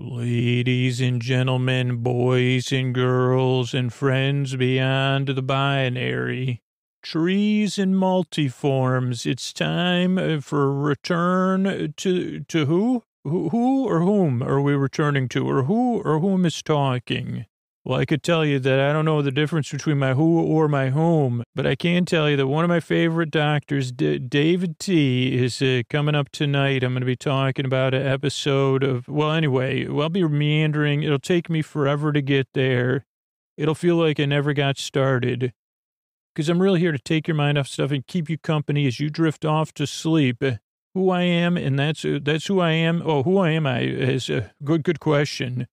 Ladies and gentlemen, boys and girls, and friends beyond the binary, trees and multiforms, it's time for a return to who? Who or whom are we returning to, or who or whom is talking? Well, I could tell you that I don't know the difference between my who or my whom, but I can tell you that one of my favorite doctors, David T., is coming up tonight. I'm going to be talking about an episode of, well, anyway, I'll be meandering. It'll take me forever to get there. It'll feel like I never got started, because I'm really here to take your mind off stuff and keep you company as you drift off to sleep. Who I am, and that's who I am. Oh, who I am is a good question.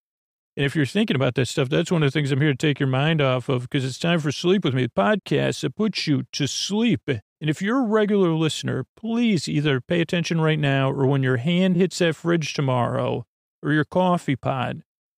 And if you're thinking about that stuff, that's one of the things I'm here to take your mind off of, because it's time for Sleep With Me, the podcast that puts you to sleep. And if you're a regular listener, please either pay attention right now, or when your hand hits that fridge tomorrow, or your coffee pot,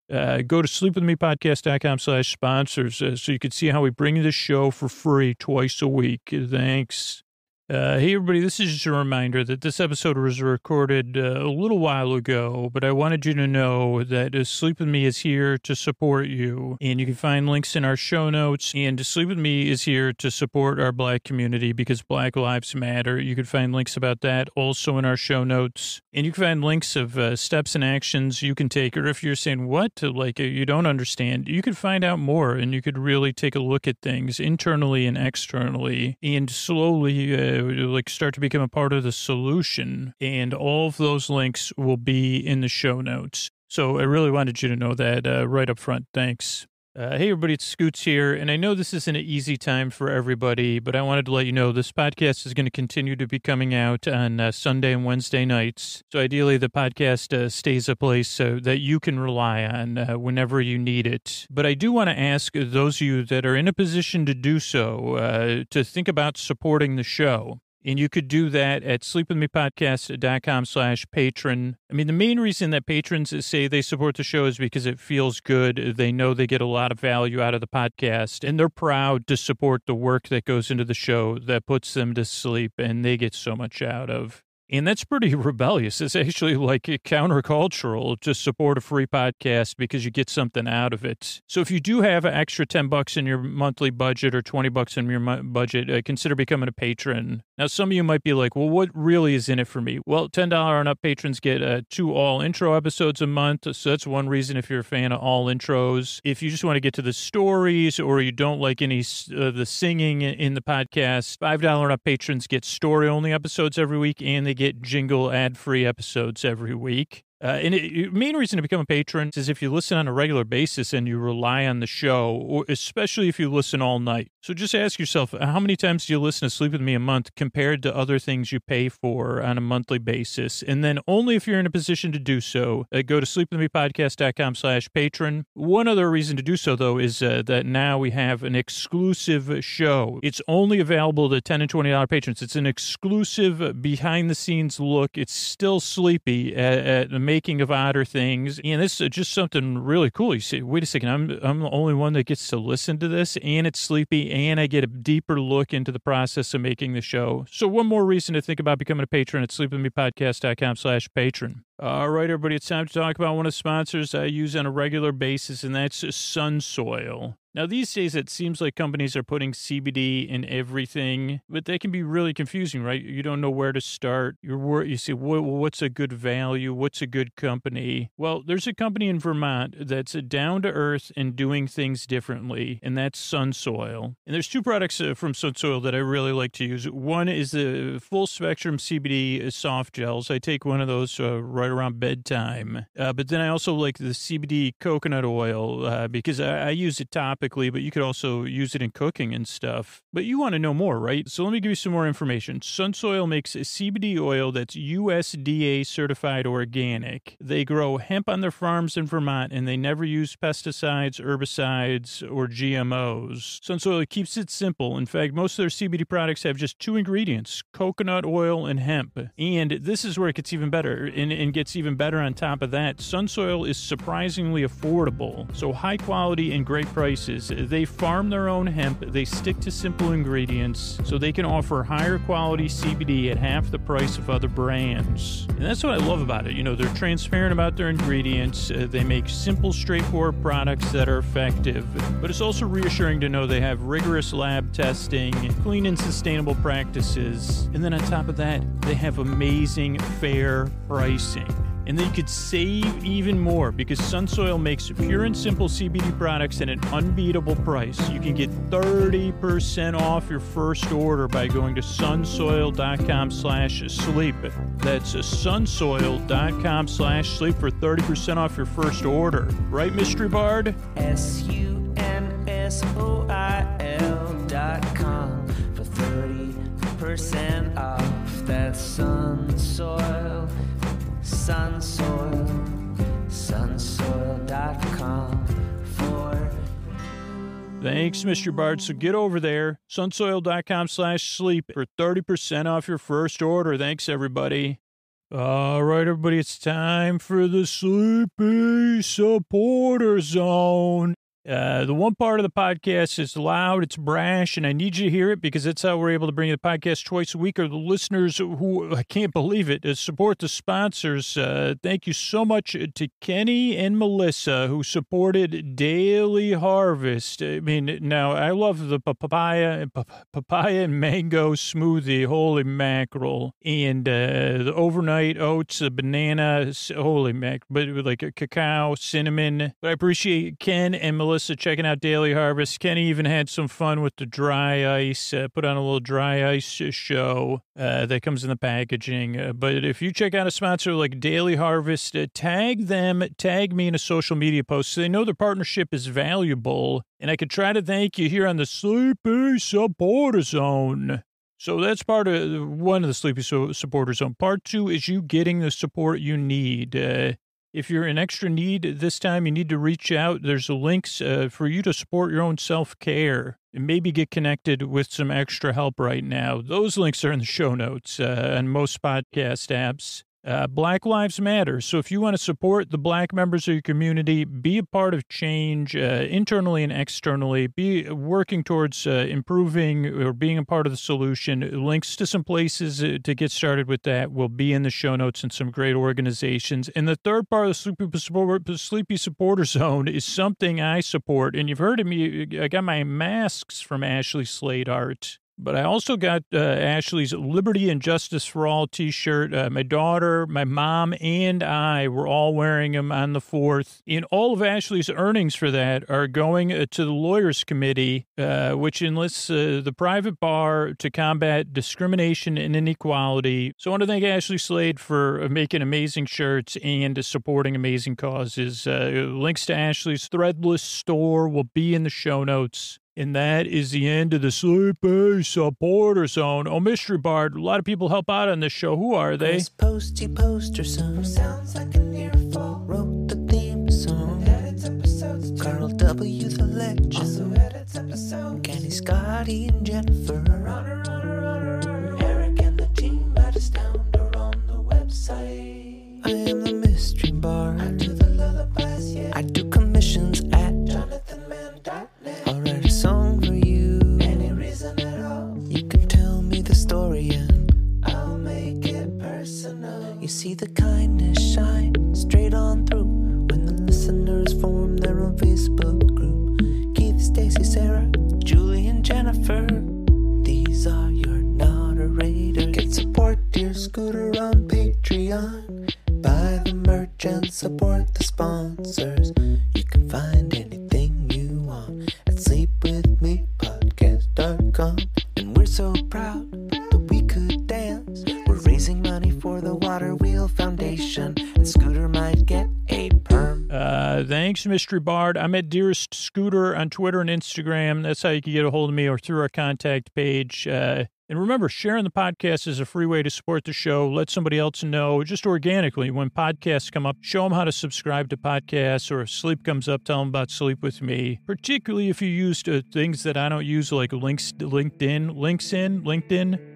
go to sleepwithmepodcast.com/sponsors so you can see how we bring you the show for free twice a week. Thanks. Hey, everybody, this is just a reminder that this episode was recorded a little while ago, but I wanted you to know that Sleep With Me is here to support you, and you can find links in our show notes, and Sleep With Me is here to support our Black community because Black Lives Matter. You can find links about that also in our show notes, and you can find links of steps and actions you can take, or if you're saying, what, like you don't understand, you could find out more, and you could really take a look at things internally and externally, and slowly start to become a part of the solution. And all of those links will be in the show notes. So I really wanted you to know that right up front. Thanks. Hey, everybody, it's Scoots here. And I know this isn't an easy time for everybody, but I wanted to let you know this podcast is going to continue to be coming out on Sunday and Wednesday nights. So ideally, the podcast stays a place that you can rely on whenever you need it. But I do want to ask those of you that are in a position to do so to think about supporting the show. And you could do that at sleepwithmepodcast.com/patron. I mean, the main reason that patrons say they support the show is because it feels good. They know they get a lot of value out of the podcast, and they're proud to support the work that goes into the show that puts them to sleep, and they get so much out of. And that's pretty rebellious. It's actually like countercultural to support a free podcast because you get something out of it. So if you do have an extra $10 in your monthly budget or $20 in your budget, consider becoming a patron. Now, some of you might be like, well, what really is in it for me? Well, $10 and up patrons get 2 all intro episodes a month. So that's one reason if you're a fan of all intros. If you just want to get to the stories or you don't like any of the singing in the podcast, $5 and up patrons get story-only episodes every week, and they get jingle ad-free episodes every week. And the main reason to become a patron is if you listen on a regular basis and you rely on the show, or especially if you listen all night. So just ask yourself, how many times do you listen to Sleep With Me a month compared to other things you pay for on a monthly basis? And then only if you're in a position to do so, go to sleepwithmepodcast.com/patron. One other reason to do so, though, is that now we have an exclusive show. It's only available to $10 and $20 patrons. It's an exclusive behind-the-scenes look. It's still sleepy at the making of Odder Things, and it's just something really cool. You say, wait a second, I'm the only one that gets to listen to this, and it's sleepy, and I get a deeper look into the process of making the show. So one more reason to think about becoming a patron at sleepwithmepodcast.com/patron. All right, everybody, it's time to talk about one of the sponsors I use on a regular basis, and that's Sunsoil. Now, these days, it seems like companies are putting CBD in everything, but they can be really confusing, right? You don't know where to start. You say, what's a good value? What's a good company? Well, there's a company in Vermont that's down to earth and doing things differently, and that's Sunsoil. And there's 2 products from Sunsoil that I really like to use. One is the full spectrum CBD soft gels. I take one of those right around bedtime. But then I also like the CBD coconut oil because I use it topically, but you could also use it in cooking and stuff. But you want to know more, right? So let me give you some more information. Sunsoil makes a CBD oil that's USDA certified organic. They grow hemp on their farms in Vermont, and they never use pesticides, herbicides, or GMOs. Sunsoil keeps it simple. In fact, most of their CBD products have just 2 ingredients, coconut oil and hemp. And this is where it gets even better. And gets even better on top of that. Sunsoil is surprisingly affordable. So high quality and great prices. They farm their own hemp. They stick to simple ingredients so they can offer higher quality CBD at half the price of other brands. And that's what I love about it. You know, they're transparent about their ingredients. They make simple, straightforward products that are effective. But it's also reassuring to know they have rigorous lab testing, clean and sustainable practices. And then on top of that, they have amazing, fair pricing. And then you could save even more because Sunsoil makes pure and simple CBD products at an unbeatable price. You can get 30% off your first order by going to sunsoil.com/sleep. That's sunsoil.com/sleep for 30% off your first order. Right, Mystery Bard? sunsoil.com for 30% off. That's Sunsoil. Sunsoil.com for... Thanks, Mr. Bard. So get over there, sunsoil.com/sleep for 30% off your first order. Thanks, everybody. All right, everybody, it's time for the Sleepy Supporter Zone. The one part of the podcast is loud, it's brash, and I need you to hear it because that's how we're able to bring you the podcast twice a week, are the listeners who, I can't believe it, support the sponsors. Thank you so much to Kenny and Melissa who supported Daily Harvest. I mean, now, I love the papaya and mango smoothie, holy mackerel, and the overnight oats, the banana, holy mackerel, but like a cacao, cinnamon. But I appreciate Ken and Melissa checking out Daily Harvest. Kenny even had some fun with the dry ice, put on a little dry ice show that comes in the packaging. But if you check out a sponsor like Daily Harvest, tag them, tag me in a social media post so they know their partnership is valuable. And I could try to thank you here on the Sleepy Supporter Zone. So that's part of one of the Sleepy Supporter Zone. Part two is you getting the support you need. If you're in extra need this time, you need to reach out. There's links for you to support your own self-care and maybe get connected with some extra help right now. Those links are in the show notes on most podcast apps. Black Lives Matter. So if you want to support the black members of your community, be a part of change internally and externally, be working towards improving or being a part of the solution. Links to some places to get started with that will be in the show notes and some great organizations. And the third part of the Sleepy Supporter Zone is something I support. And you've heard of me. I got my masks from Ashley Slade Art. But I also got Ashley's Liberty and Justice for All t-shirt. My daughter, my mom, and I were all wearing them on the 4th. And all of Ashley's earnings for that are going to the Lawyers Committee, which enlists the private bar to combat discrimination and inequality. So I want to thank Ashley Slade for making amazing shirts and supporting amazing causes. Links to Ashley's Threadless store will be in the show notes. And that is the end of the Sleepy Supporter Zone. Oh, Mystery Bard, a lot of people help out on this show. Who are they? Chris Posty Poster Son sounds like an earful. Wrote the theme song. Edits episodes. Carl W. the Legend also edits episodes. Kenny, Scotty, and Jennifer. Eric and the team at Astound are on the website. I am the Mystery Bard. I do the lullabies, yeah. I do commissions at JonathanMann.net. I'll write a song for you. Any reason at all. You can tell me the story and I'll make it personal. You see the kindness shine straight on through when the listeners form their own Facebook group. Keith, Stacy, Sarah, Julie, and Jennifer. These are your moderators. Get support dear Scooter on Patreon. Buy the merch and support the sponsors. You can find anything you want at sleepwithmepodcast.com. And we're so proud that we could dance. We're raising money for the Water Wheel Foundation, and Scooter might get a perm. Thanks, Mystery Bard. I'm at Dearest Scooter on Twitter and Instagram. That's how you can get a hold of me, or through our contact page. And remember, sharing the podcast is a free way to support the show. Let somebody else know just organically. When podcasts come up, show them how to subscribe to podcasts, or if sleep comes up, tell them about Sleep With Me. Particularly if you use things that I don't use, like LinkedIn.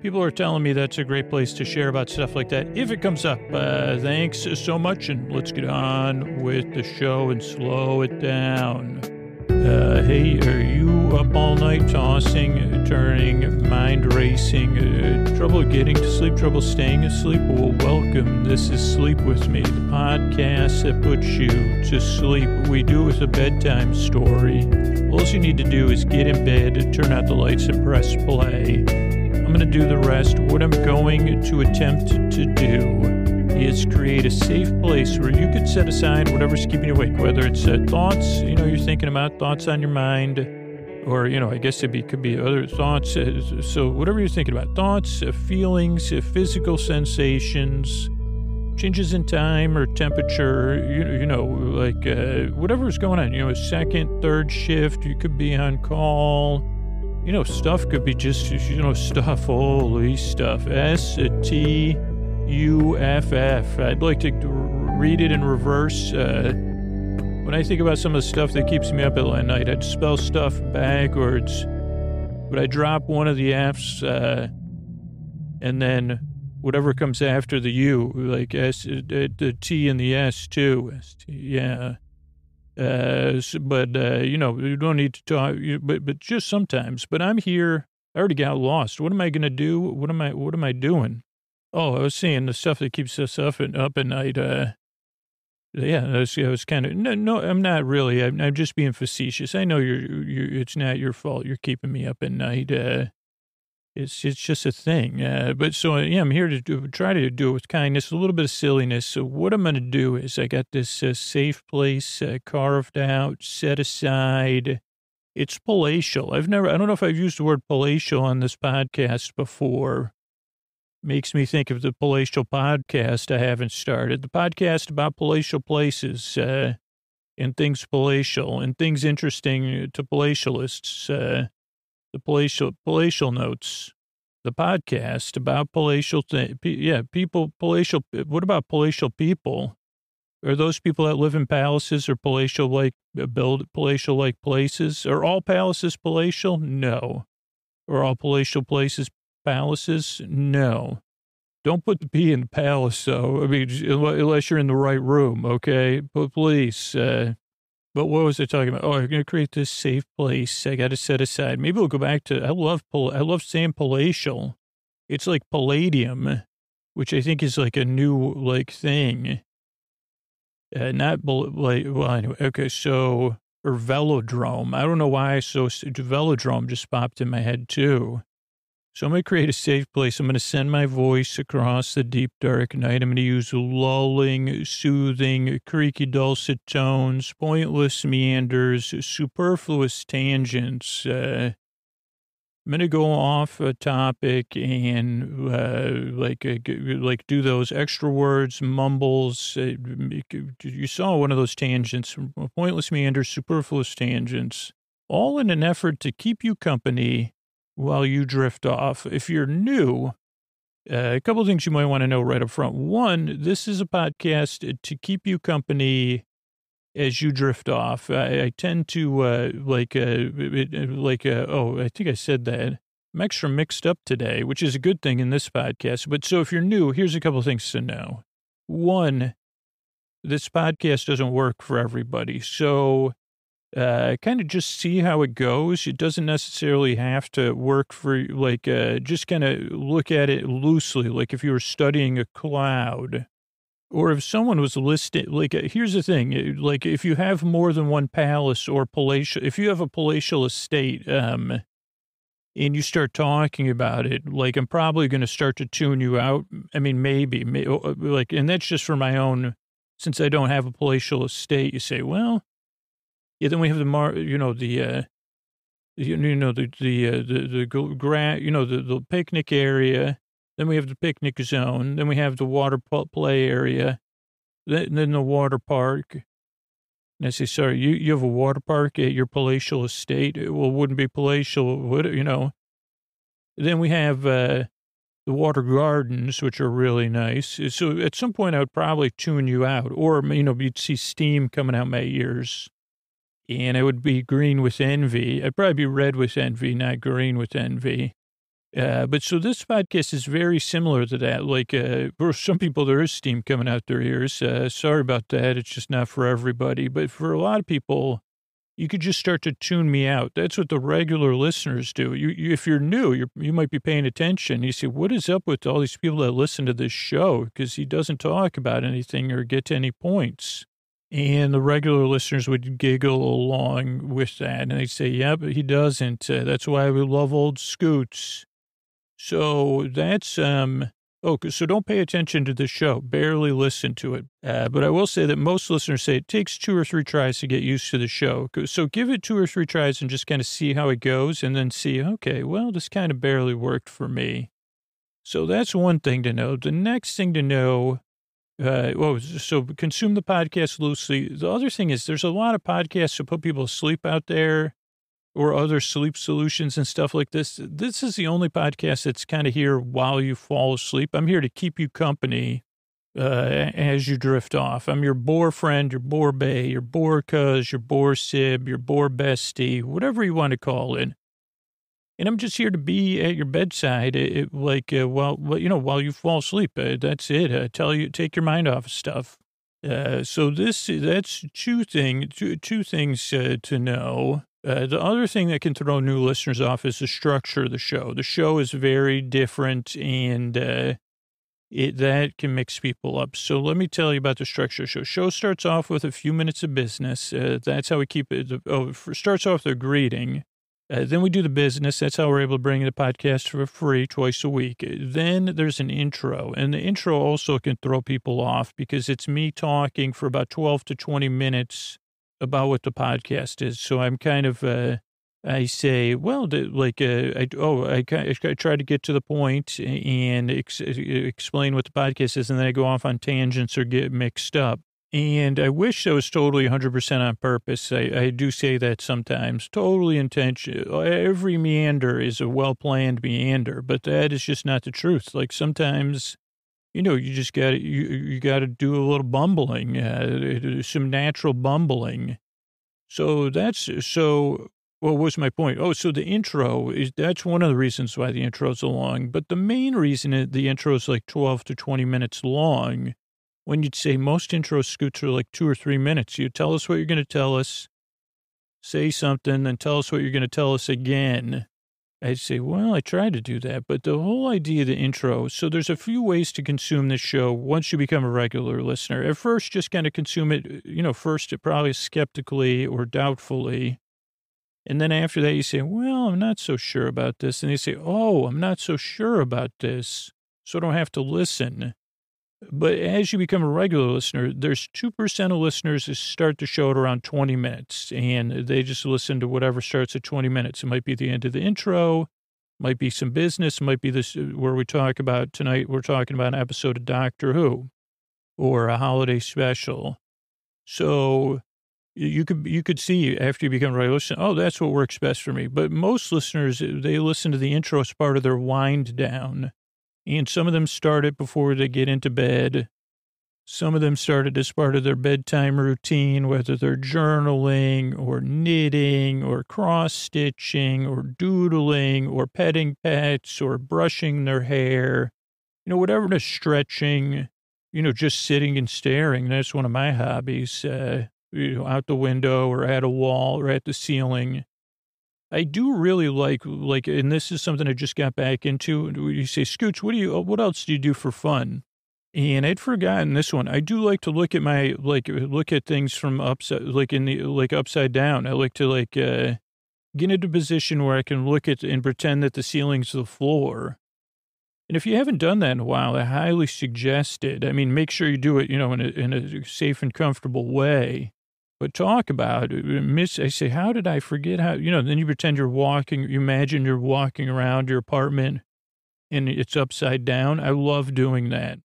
People are telling me that's a great place to share about stuff like that if it comes up. Thanks so much, and let's get on with the show and slow it down. Hey, are you up all night tossing, turning, mind racing, trouble getting to sleep, trouble staying asleep? Well, welcome. This is Sleep With Me, the podcast that puts you to sleep. We do it with a bedtime story. All you need to do is get in bed, turn out the lights, and press play. I'm going to do the rest. What I'm going to attempt to do is create a safe place where you could set aside whatever's keeping you awake, whether it's thoughts, you're thinking about, thoughts on your mind, or, I guess could be other thoughts. So whatever you're thinking about, thoughts, feelings, physical sensations, changes in time or temperature, whatever's going on, a second, third shift, you could be on call. Stuff could be just, stuff, holy stuff, STUFF. I'd like to read it in reverse. When I think about some of the stuff that keeps me up at night, I'd spell stuff backwards, but I drop one of the F's, and then whatever comes after the U, like the T and the S too. Yeah. You don't need to talk, but just sometimes. But I'm here. I already got lost. What am I going to do? What am I doing? Oh, I was saying the stuff that keeps us up at night. I was kind of, no, I'm not really. I'm just being facetious. I know it's not your fault. You're keeping me up at night. It's just a thing. But so, yeah, I'm here to try to do it with kindness, a little bit of silliness. So what I'm going to do is I got this safe place carved out, set aside. It's palatial. I don't know if I've used the word palatial on this podcast before. Makes me think of the palatial podcast I haven't started. The podcast about palatial places and things palatial and things interesting to palatialists. The palatial notes. The podcast about palatial people, palatial. What about palatial people? Are those people that live in palaces or palatial-like, build palatial-like places? Are all palaces palatial? No. Are all palatial places palaces? No. Don't put the P in the palace, though. I mean, unless you're in the right room, okay? But please. But what was I talking about? Oh, I'm going to create this safe place. I got to set aside. Maybe we'll go back to, I love saying palatial. It's like palladium, which I think is like a new, thing. Anyway, okay, so, or velodrome. I don't know why velodrome just popped in my head, too. So I'm going to create a safe place. I'm going to send my voice across the deep, dark night. I'm going to use lulling, soothing, creaky, dulcet tones, pointless meanders, superfluous tangents. I'm going to go off a topic and do those extra words, mumbles. You saw one of those tangents, pointless meanders, superfluous tangents, all in an effort to keep you company while you drift off. If you're new, a couple of things you might want to know right up front. One, this is a podcast to keep you company as you drift off. I tend to, I think I said that. I'm extra mixed up today, which is a good thing in this podcast. But so if you're new, here's a couple of things to know. One, this podcast doesn't work for everybody. So kind of just see how it goes. It doesn't necessarily have to work for, just kind of look at it loosely, like if you were studying a cloud. Or if someone was listed, here's the thing, if you have more than one palace or palatial, if you have a palatial estate, and you start talking about it, I'm probably going to start to tune you out. I mean, maybe, and that's just for my own, since I don't have a palatial estate, you say, well, yeah, then we have the picnic area. Then we have the picnic zone. Then we have the water play area. Then the water park. And I say, sorry, you have a water park at your palatial estate? Well, it wouldn't be palatial, would it? Then we have the Water Gardens, which are really nice. So at some point, I would probably tune you out, or you'd see steam coming out my ears, and I would be green with envy. I'd probably be red with envy, not green with envy. But so this podcast is very similar to that. Like, for some people, there is steam coming out their ears. Sorry about that. It's just not for everybody. But for a lot of people, you could just start to tune me out. That's what the regular listeners do. If you're new, you might be paying attention. You say, what is up with all these people that listen to this show? Because he doesn't talk about anything or get to any points. And the regular listeners would giggle along with that. And they'd say, yeah, but he doesn't. That's why we love old Scoots. So that's, so don't pay attention to the show. Barely listen to it. But I will say that most listeners say it takes 2 or 3 tries to get used to the show. So give it 2 or 3 tries and just kind of see how it goes and then see, okay, well, this kind of barely worked for me. So that's one thing to know. The next thing to know, so consume the podcast loosely. The other thing is there's a lot of podcasts to put people to sleep out there, or other sleep solutions and stuff like this. This is the only podcast that's kind of here while you fall asleep. I'm here to keep you company as you drift off. I'm your bore friend, your bore bae, your bore cuz, your bore sib, your bore bestie, whatever you want to call it. And I'm just here to be at your bedside, while you fall asleep. That's it. Take your mind off of stuff. So that's two things to know. The other thing that can throw new listeners off is the structure of the show. The show is very different, and that can mix people up. So let me tell you about the structure of the show. Show starts off with a few minutes of business. That's how we keep it. Starts off with a greeting. Then we do the business. That's how we're able to bring the podcast for free twice a week. Then there's an intro, and the intro also can throw people off because it's me talking for about 12 to 20 minutes about what the podcast is. So I'm kind of, I say, well, I try to get to the point and explain what the podcast is, and then I go off on tangents or get mixed up. And I wish that was totally 100% on purpose. I do say that sometimes, totally intentional. Every meander is a well-planned meander, but that is just not the truth. Like sometimes, you just got to, you got to do a little bumbling, some natural bumbling. So what was my point? So the intro that's one of the reasons why the intro is so long. But the main reason the intro is like 12 to 20 minutes long, when you'd say most intro Scoots are like 2 or 3 minutes, you tell us what you're going to tell us, say something, then tell us what you're going to tell us again. I'd say, well, I tried to do that, but the whole idea of the intro, so there's a few ways to consume this show once you become a regular listener. At first, just kind of consume it, first probably skeptically or doubtfully. And then after that, you say, well, I'm not so sure about this. And you say, oh, I'm not so sure about this, so I don't have to listen. But as you become a regular listener, there's 2% of listeners who start the show at around 20 minutes, and they just listen to whatever starts at 20 minutes. It might be the end of the intro, might be some business, might be this where we talk about tonight. We're talking about an episode of Doctor Who or a holiday special. So you could see after you become a regular listener, oh, that's what works best for me. But most listeners, they listen to the intro as part of their wind down. And some of them start it before they get into bed. Some of them start it as part of their bedtime routine, whether they're journaling or knitting or cross-stitching or doodling or petting pets or brushing their hair, whatever they're stretching, just sitting and staring. That's one of my hobbies, out the window or at a wall or at the ceiling. I do really like, and this is something I just got back into. You say, Scooch, what else do you do for fun? And I'd forgotten this one. I do like to look at things from upside down. I like to get into a position where I can look at and pretend that the ceiling's the floor. And if you haven't done that in a while, I highly suggest it. I mean, make sure you do it, in a safe and comfortable way. But talk about it. I say, how did I forget how, then you pretend you imagine you're walking around your apartment and it's upside down. I love doing that.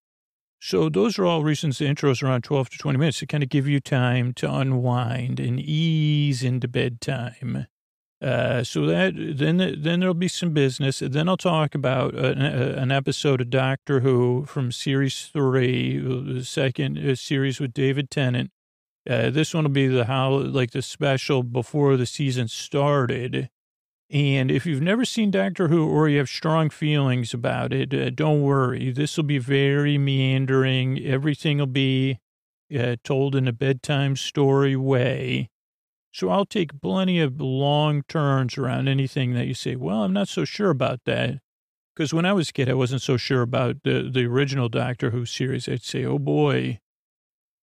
So those are all reasons the intros are around 12 to 20 minutes to kind of give you time to unwind and ease into bedtime. So that then there'll be some business. Then I'll talk about an episode of Doctor Who from series 3, the second series with David Tennant. This one will be the special before the season started. And if you've never seen Doctor Who or you have strong feelings about it, don't worry. This will be very meandering. Everything will be told in a bedtime story way. So I'll take plenty of long turns around anything that you say, well, I'm not so sure about that. Because when I was a kid, I wasn't so sure about the original Doctor Who series. I'd say, oh, boy.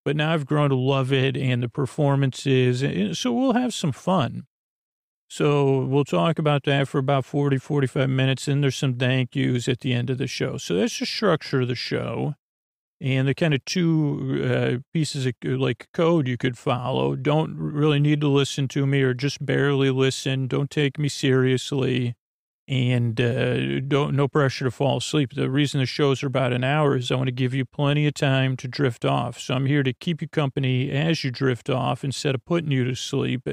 But now I've grown to love it and the performances. So we'll have some fun. So we'll talk about that for about 40, 45 minutes. And there's some thank yous at the end of the show. So that's the structure of the show. And the kind of two pieces of code you could follow. Don't really need to listen to me or just barely listen. Don't take me seriously. And no pressure to fall asleep. The reason the shows are about an hour is I want to give you plenty of time to drift off. So I'm here to keep you company as you drift off instead of putting you to sleep.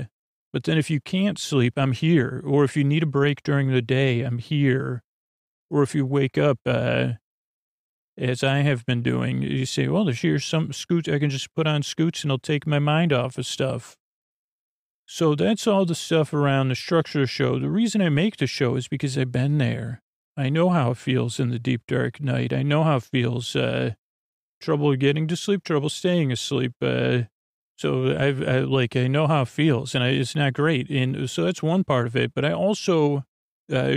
But then if you can't sleep, I'm here. Or if you need a break during the day, I'm here. Or if you wake up, as I have been doing, you say, well, here's some Scoots. I can just put on Scoots and it'll take my mind off of stuff. So that's all the stuff around the structure of the show. The reason I make the show is because I've been there. I know how it feels in the deep, dark night. I know how it feels, trouble getting to sleep, trouble staying asleep. So I know how it feels, and it's not great. And so that's one part of it. But I also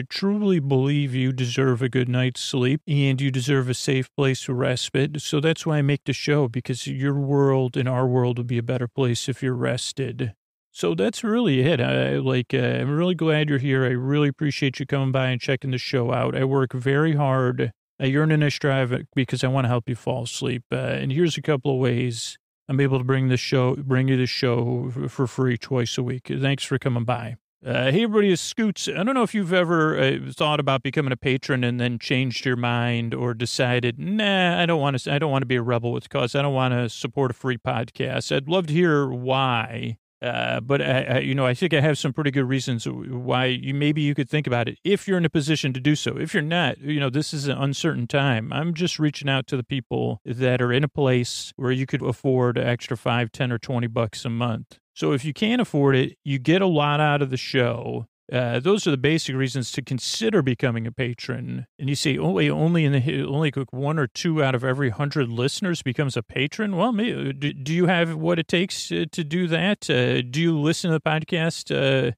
truly believe you deserve a good night's sleep and you deserve a safe place to respite. So that's why I make the show, because your world and our world will be a better place if you're rested. So that's really it. I'm really glad you're here. I really appreciate you coming by and checking the show out. I work very hard. I yearn and I strive because I want to help you fall asleep. And here's a couple of ways I'm able to bring you the show for free twice a week. Thanks for coming by. Hey, everybody, it's Scoots. I don't know if you've ever thought about becoming a patron and then changed your mind or decided, nah, I don't want to be a rebel with the cause. I don't want to support a free podcast. I'd love to hear why. But I think I have some pretty good reasons why maybe you could think about it if you're in a position to do so. If you're not, this is an uncertain time. I'm just reaching out to the people that are in a place where you could afford an extra $5, $10, or $20 a month. So if you can't afford it, you get a lot out of the show. Those are the basic reasons to consider becoming a patron. And you say, only 1 or 2 out of every 100 listeners becomes a patron. Well, do you have what it takes to do that? Do you listen to the podcast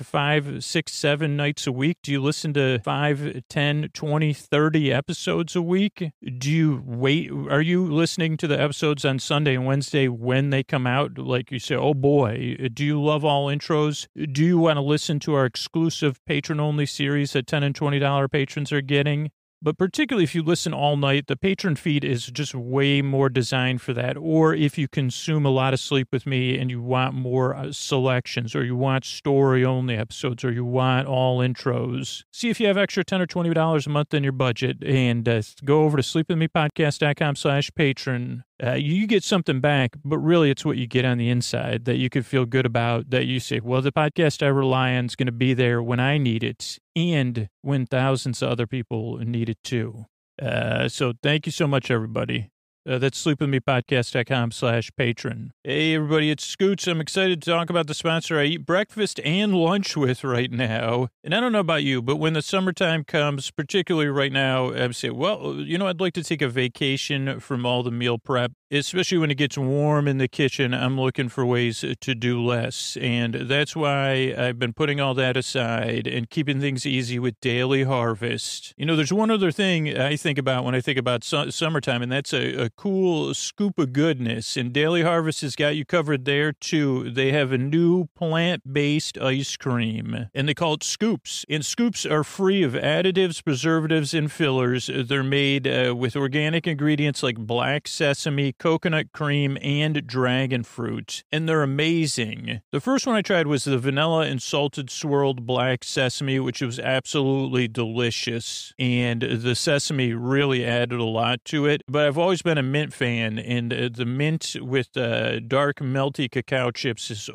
5, 6, 7 nights a week? Do you listen to 5, 10, 20, 30 episodes a week? Do you wait? Are you listening to the episodes on Sunday and Wednesday when they come out? Like you say, oh boy, do you love all intros? Do you want to listen to our exclusive patron-only series that $10 and $20 patrons are getting? But particularly if you listen all night, the patron feed is just way more designed for that. Or if you consume a lot of Sleep With Me and you want more selections, or you want story-only episodes, or you want all intros, see if you have extra $10 or $20 a month in your budget and go over to sleepwithmepodcast.com/patron. You get something back, but really it's what you get on the inside that you could feel good about, that you say, well, the podcast I rely on is going to be there when I need it and when thousands of other people need it too. So thank you so much, everybody. That's sleepwithmepodcast.com/patron. Hey, everybody, it's Scoots. I'm excited to talk about the sponsor I eat breakfast and lunch with right now. And I don't know about you, but when the summertime comes, particularly right now, I say, well, I'd like to take a vacation from all the meal prep, especially when it gets warm in the kitchen. I'm looking for ways to do less. And that's why I've been putting all that aside and keeping things easy with Daily Harvest. There's one other thing I think about when I think about summertime, and that's a cool scoop of goodness. And Daily Harvest has got you covered there, too. They have a new plant-based ice cream, and they call it Scoops. And Scoops are free of additives, preservatives, and fillers. They're made with organic ingredients like black sesame, coconut cream, and dragon fruit. And they're amazing. The first one I tried was the vanilla and salted swirled black sesame, which was absolutely delicious. And the sesame really added a lot to it. But I've always been a mint fan, and the mint with dark melty cacao chips is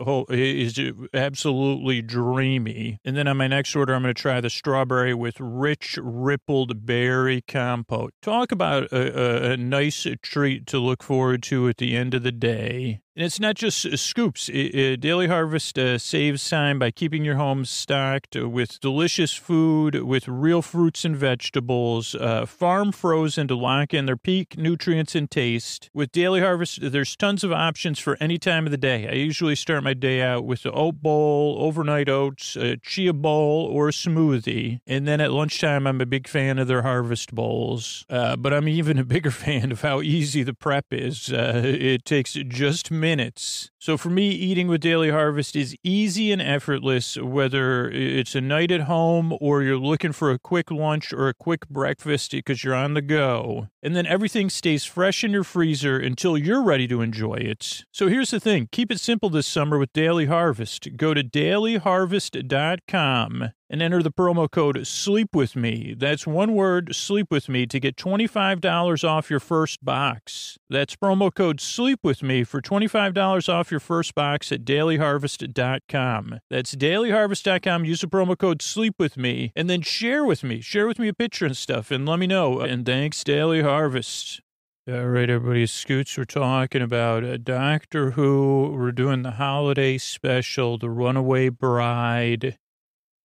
absolutely dreamy. And then on my next order, I'm going to try the strawberry with rich rippled berry compote. Talk about a nice treat to look forward to at the end of the day. And it's not just scoops. Daily Harvest saves time by keeping your home stocked with delicious food, with real fruits and vegetables, farm frozen to lock in their peak nutrients and taste. With Daily Harvest, there's tons of options for any time of the day. I usually start my day out with the oat bowl, overnight oats, a chia bowl, or a smoothie. And then at lunchtime, I'm a big fan of their harvest bowls. But I'm even a bigger fan of how easy the prep is. It takes just minutes. So for me, eating with Daily Harvest is easy and effortless, whether it's a night at home or you're looking for a quick lunch or a quick breakfast because you're on the go. And then everything stays fresh in your freezer until you're ready to enjoy it. So here's the thing. Keep it simple this summer with Daily Harvest. Go to dailyharvest.com and enter the promo code SLEEPWITHME. That's one word, sleep with me, to get $25 off your first box. That's promo code SLEEPWITHME for $25 off your first box at dailyharvest.com. That's dailyharvest.com. Use the promo code SLEEPWITHME and then share with me a picture and stuff and let me know. And thanks, Daily Harvest. All right, everybody, Scoots, we're talking about Doctor Who. We're doing the holiday special, The Runaway Bride,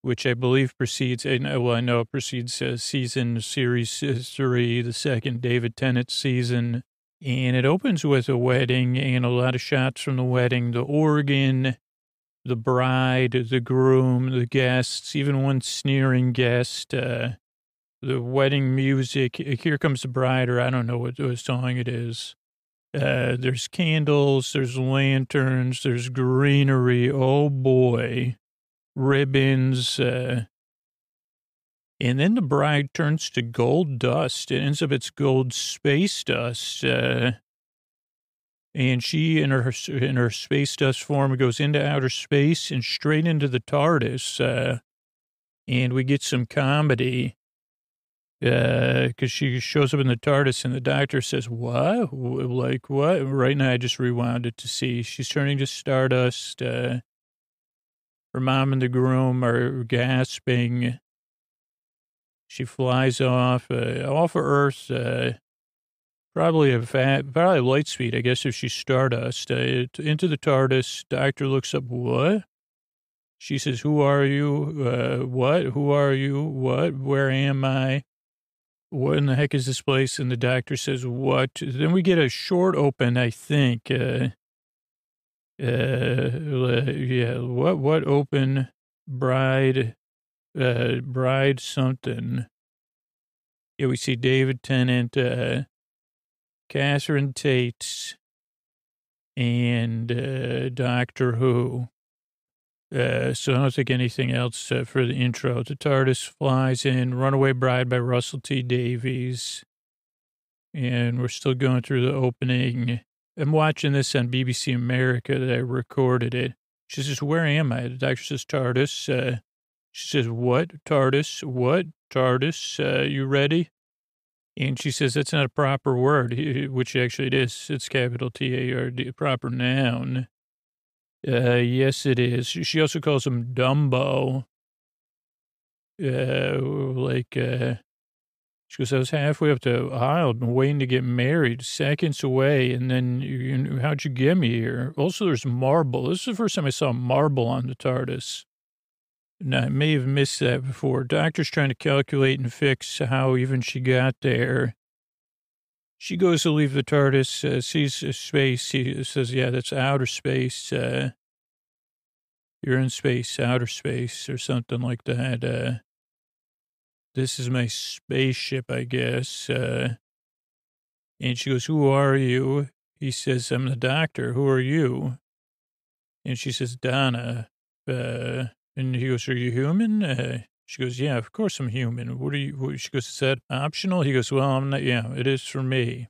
which I believe precedes, I know it precedes series 3, the second David Tennant season. And it opens with a wedding and a lot of shots from the wedding, the organ, the bride, the groom, the guests, even one sneering guest, the wedding music. Here Comes the Bride, or I don't know what song it is. There's candles, there's lanterns, there's greenery. Oh, boy. Ribbons, and then the bride turns to gold dust. It ends up it's gold space dust, and she in her space dust form goes into outer space and straight into the TARDIS, and we get some comedy because she shows up in the TARDIS and the doctor says, "What? Like what?" Right now, I just rewound it to see she's turning to stardust. Her mom and the groom are gasping. She flies off of Earth, probably light speed, I guess, if she's stardust, into the TARDIS. Doctor looks up, what? She says, who are you? What? Who are you? What? Where am I? What in the heck is this place? And the doctor says, what? Then we get a short open, I think, what open bride something. Yeah, we see David Tennant, Catherine Tate, and Doctor Who. So I don't think anything else for the intro. The TARDIS flies in, Runaway Bride by Russell T. Davies. And we're still going through the opening. I'm watching this on BBC America that I recorded it. She says, where am I? The doctor says, TARDIS. She says, what? TARDIS? What? TARDIS? You ready? And she says, that's not a proper word, which actually it is. It's capital T-A-R-D, proper noun. Yes, it is. She also calls him Dumbo. She goes, I was halfway up the aisle, I've been waiting to get married, seconds away, and then how'd you get me here? Also, there's marble. This is the first time I saw marble on the TARDIS. Now, I may have missed that before. Doctor's trying to calculate and fix how even she got there. She goes to leave the TARDIS, sees space. He says, yeah, that's outer space. You're in space, outer space, or something like that. This is my spaceship, I guess. And she goes, who are you? He says, I'm the doctor. Who are you? And she says, Donna. And he goes, are you human? She goes, yeah, of course I'm human. What are you? She goes, is that optional? He goes, well, I'm not. Yeah, it is for me.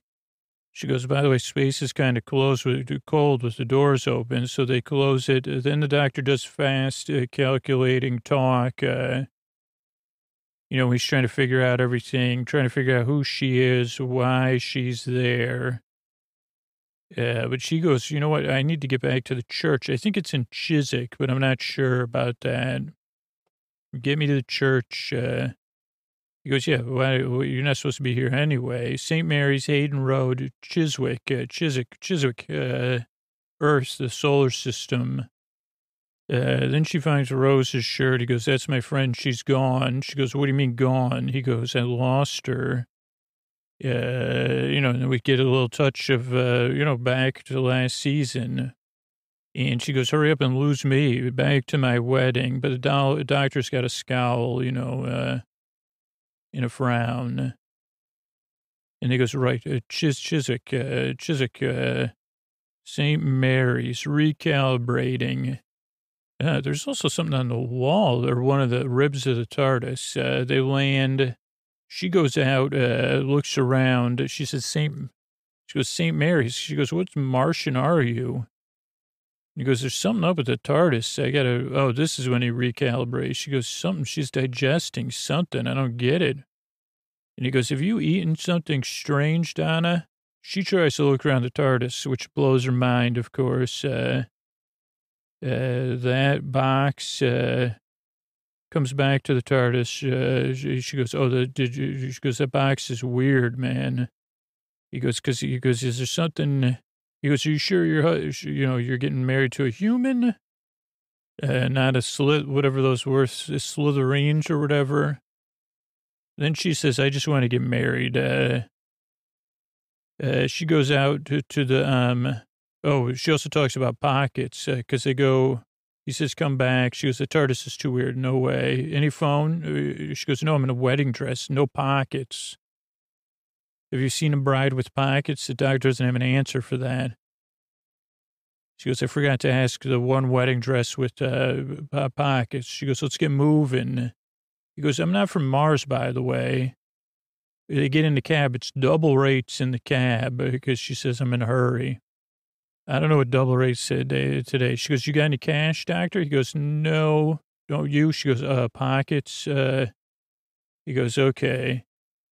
She goes, by the way, space is kind of cold with the doors open, so they close it. Then the doctor does fast calculating talk. He's trying to figure out everything, trying to figure out who she is, why she's there. But she goes, you know what? I need to get back to the church. I think it's in Chiswick, but I'm not sure about that. Get me to the church. He goes, yeah, well, you're not supposed to be here anyway. St. Mary's, Hayden Road, Chiswick, Earth, the solar system. Then she finds Rose's shirt. He goes, that's my friend. She's gone. She goes, what do you mean gone? He goes, I lost her. And then we get a little touch of, back to last season. And she goes, hurry up and lose me back to my wedding. But the doctor's got a scowl, in a frown. And he goes, right, Chiswick, St. Mary's, recalibrating. There's also something on the wall or one of the ribs of the TARDIS. They land. She goes out, looks around. She says, St. Mary's. She goes, what Martian are you? He goes, there's something up with the TARDIS. This is when he recalibrates. She goes, she's digesting something. I don't get it. And he goes, have you eaten something strange, Donna? She tries to look around the TARDIS, which blows her mind, of course. That box comes back to the TARDIS. She goes, she goes, that box is weird, man. He goes, is there something? He goes, are you sure you're getting married to a human? Not a whatever those were, Slytherines or whatever. Then she says, I just want to get married. She goes out to the, she also talks about pockets, because they go, he says, come back. She goes, the TARDIS is too weird. No way. Any phone? She goes, no, I'm in a wedding dress. No pockets. Have you seen a bride with pockets? The doctor doesn't have an answer for that. She goes, I forgot to ask the one wedding dress with pockets. She goes, let's get moving. He goes, I'm not from Mars, by the way. They get in the cab. It's double rates in the cab because she says, I'm in a hurry. I don't know what double rates said today. She goes, you got any cash, doctor? He goes, no, don't you? She goes, pockets. He goes, okay.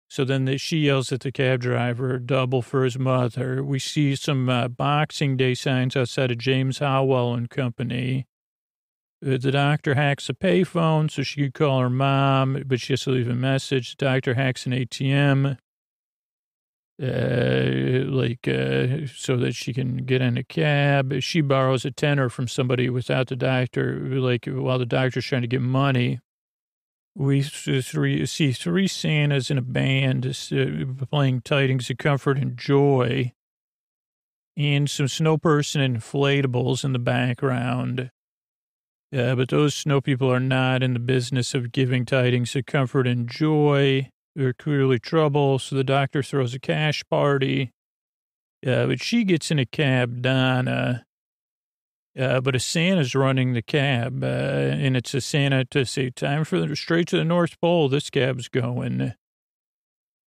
So then she yells at the cab driver, double for his mother. We see some Boxing Day signs outside of James Howell and Company. The doctor hacks a payphone so she could call her mom, but she has to leave a message. The doctor hacks an ATM, so that she can get in a cab. She borrows a tenner from somebody without the doctor, while the doctor's trying to get money. We see three Santas in a band playing Tidings of Comfort and Joy, and some snow person inflatables in the background. But those snow people are not in the business of giving tidings of comfort and joy. They're clearly trouble, so the doctor throws a cash party. But she gets in a cab, Donna. But a Santa's running the cab, and it's a Santa to say, time for straight to the North Pole, this cab's going.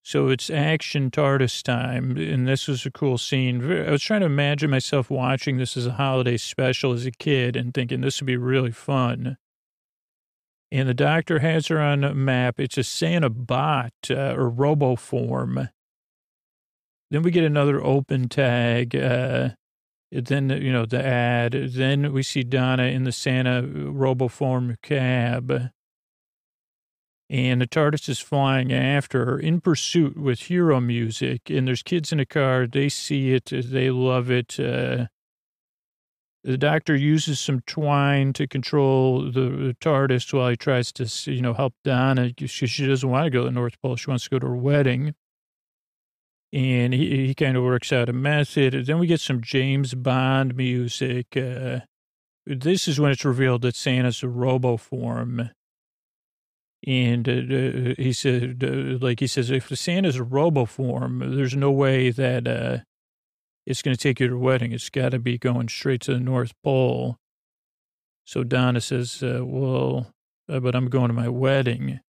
So it's action TARDIS time, and this was a cool scene. I was trying to imagine myself watching this as a holiday special as a kid and thinking this would be really fun. And the doctor has her on a map. It's a Santa bot, or robo form. Then we get another open tag. Then, the ad. Then we see Donna in the Santa roboform cab. And the TARDIS is flying after her in pursuit with hero music. And there's kids in the car. They see it. They love it. The doctor uses some twine to control the TARDIS while he tries to, help Donna. She doesn't want to go to the North Pole. She wants to go to her wedding. And he kind of works out a method. Then we get some James Bond music. This is when it's revealed that Santa's a roboform. And he says, if the Santa's a roboform, there's no way that it's going to take you to your wedding. It's got to be going straight to the North Pole. So Donna says, but I'm going to my wedding.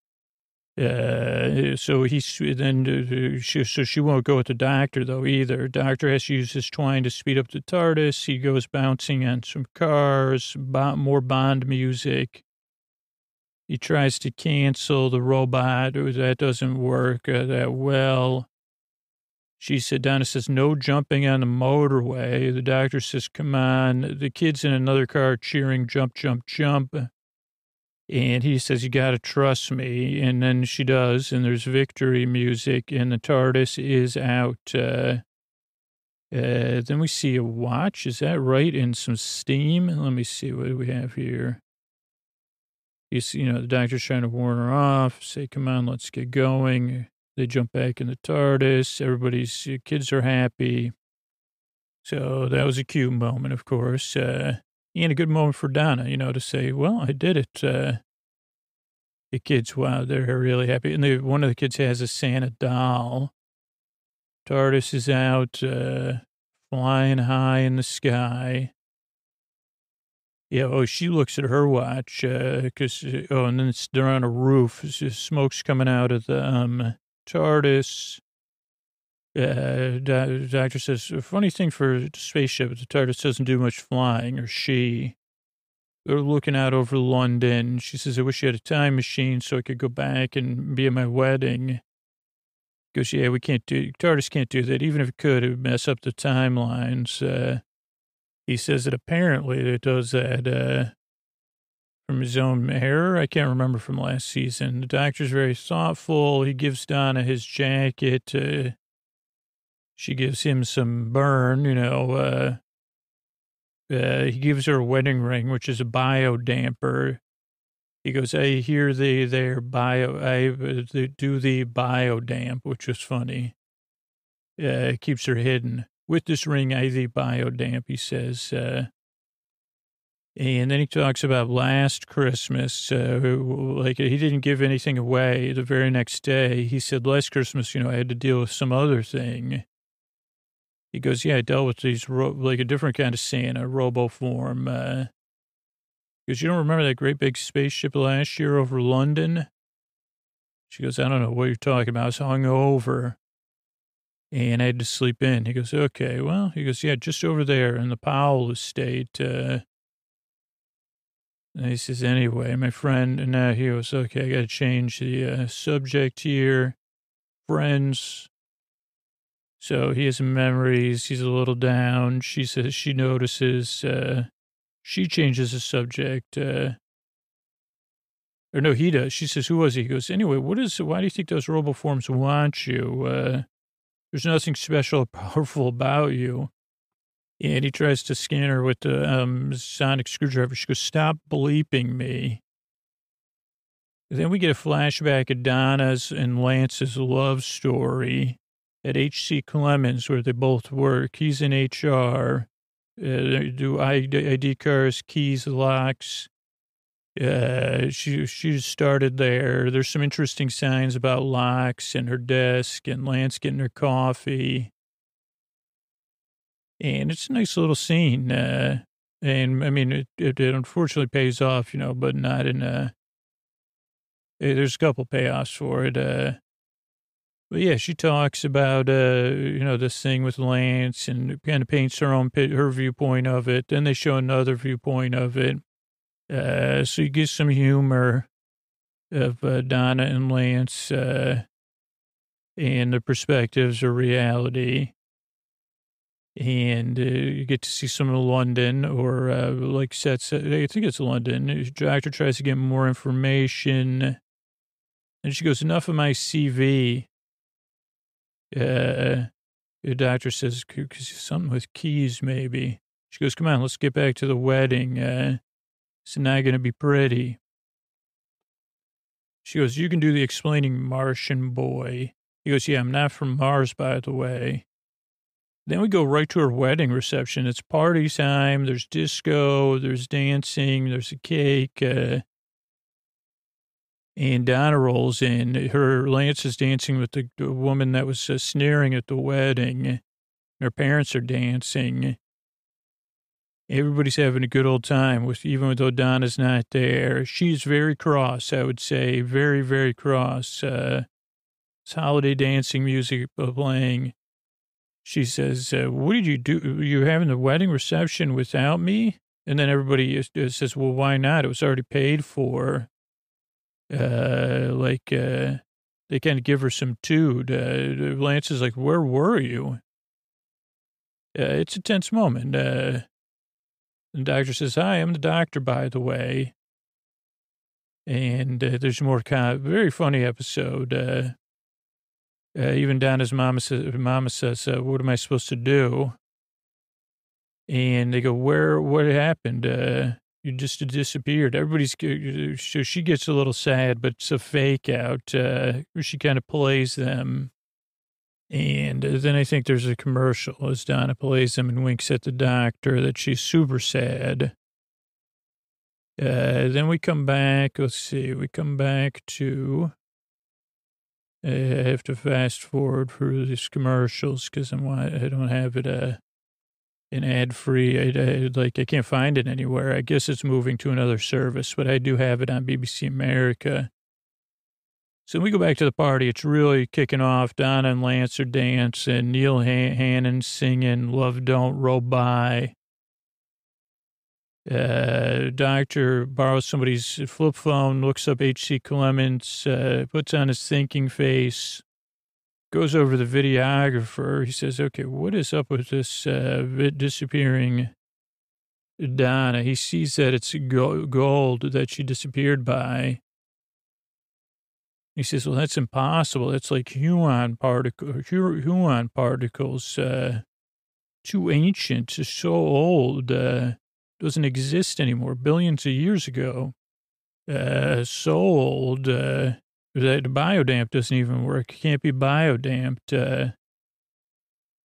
So she won't go with the doctor though either. Doctor has to use his twine to speed up the TARDIS. He goes bouncing on some cars, more Bond music. He tries to cancel the robot. That doesn't work that well. She said, Donna says, no jumping on the motorway. The doctor says, come on. The kid's in another car cheering, jump, jump, jump. And he says, you got to trust me. And then she does. And there's victory music. And the TARDIS is out. Then we see a watch. Is that right? And some steam. Let me see. What do we have here? The doctor's trying to warn her off. Say, come on, let's get going. They jump back in the TARDIS. Everybody's kids are happy. So that was a cute moment, of course. And a good moment for Donna, to say, well, I did it. The kids, wow, they're really happy. And one of the kids has a Santa doll. TARDIS is out, flying high in the sky. Yeah, she looks at her watch, and then they're on a roof. Smoke's coming out of the TARDIS. The doctor says, a funny thing for a spaceship, the TARDIS doesn't do much flying, or she. They're looking out over London. She says, I wish you had a time machine so I could go back and be at my wedding. He goes, yeah, TARDIS can't do that. Even if it could, it would mess up the timelines. He says that apparently it does that from his own error. I can't remember from last season. The doctor's very thoughtful. He gives Donna his jacket. She gives him some burn, he gives her a wedding ring, which is a biodamper. He goes, I hear they do the biodamp, which is funny. It keeps her hidden. With this ring, I the biodamp, he says. And then he talks about last Christmas, like he didn't give anything away. The very next day, he said, last Christmas, I had to deal with some other thing. He goes, yeah, I dealt with these, like a different kind of Santa, robo-form. Because you don't remember that great big spaceship last year over London? She goes, I don't know what you're talking about. I was hungover. And I had to sleep in. He goes, okay, well, he goes, yeah, just over there in the Powell estate. And he says, anyway, my friend, and he goes, okay, I got to change the subject here. Friends. So he has some memories. He's a little down. She says she notices. She changes the subject. Or no, he does. She says, who was he? He goes, anyway, why do you think those roboforms want you? There's nothing special or powerful about you. And he tries to scan her with the sonic screwdriver. She goes, stop bleeping me. Then we get a flashback of Donna's and Lance's love story at H.C. Clemens, where they both work. He's in HR. Do ID cards, keys, locks. She started there. There's some interesting signs about locks and her desk and Lance getting her coffee. And it's a nice little scene. And I mean, it unfortunately pays off, but not in there's a couple payoffs for it. But yeah, she talks about, this thing with Lance and kind of paints her viewpoint of it. Then they show another viewpoint of it. So you get some humor of Donna and Lance and the perspectives of reality. And you get to see some of London or sets. I think it's London. The doctor tries to get more information. And she goes, enough of my CV. The doctor says, something with keys maybe. She goes, come on, let's get back to the wedding. It's not going to be pretty. She goes, you can do the explaining, Martian boy. He goes, yeah, I'm not from Mars, by the way. Then we go right to her wedding reception. It's party time. There's disco. There's dancing. There's a cake. And Donna rolls in. Lance is dancing with the woman that was sneering at the wedding. Her parents are dancing. Everybody's having a good old time, even though Donna's not there. She's very cross, I would say. Very, very cross. It's holiday dancing music playing. She says, what did you do? You having the wedding reception without me? And then everybody says, well, why not? It was already paid for. They kind of give her some tood. Lance is like, where were you? It's a tense moment. The doctor says, hi, I'm the doctor, by the way. And there's more very funny episode. Even Donna's mama says, what am I supposed to do? And they go, what happened? You just disappeared. So she gets a little sad, but it's a fake out. She kind of plays them. And then I think there's a commercial as Donna plays them and winks at the doctor that she's super sad. Then we come back. Let's see. We come back to. I have to fast forward through these commercials because I don't have it an ad free. I can't find it anywhere. I guess it's moving to another service, but I do have it on BBC America. So we go back to the party. It's really kicking off. Donna and Lance are dancing. Neil Hannon singing "Love Don't Roll By." Doctor borrows somebody's flip phone, looks up H.C. Clements, puts on his thinking face, goes over to the videographer. He says, okay, what is up with this disappearing Donna? He sees that it's gold that she disappeared by. He says, well, that's impossible. It's like Huon particles, too ancient, so old. Doesn't exist anymore, billions of years ago. So old that the biodamp doesn't even work. It can't be biodamped.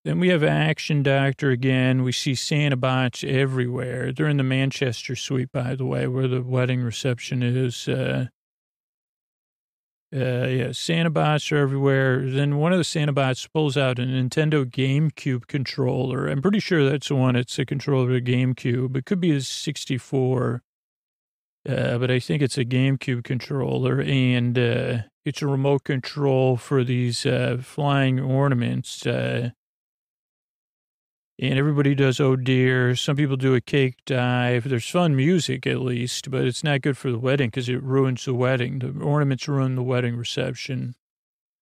Then we have Action Doctor again. We see Santa bots everywhere. They're in the Manchester suite, by the way, where the wedding reception is. Santa bots are everywhere. Then one of the Santa bots pulls out a Nintendo GameCube controller. I'm pretty sure that's the one. It's a controller of GameCube. It could be a 64, but I think it's a GameCube controller. And it's a remote control for these flying ornaments. And everybody does oh dear. Some people do a cake dive. There's fun music at least, but it's not good for the wedding because it ruins the wedding. The ornaments ruin the wedding reception.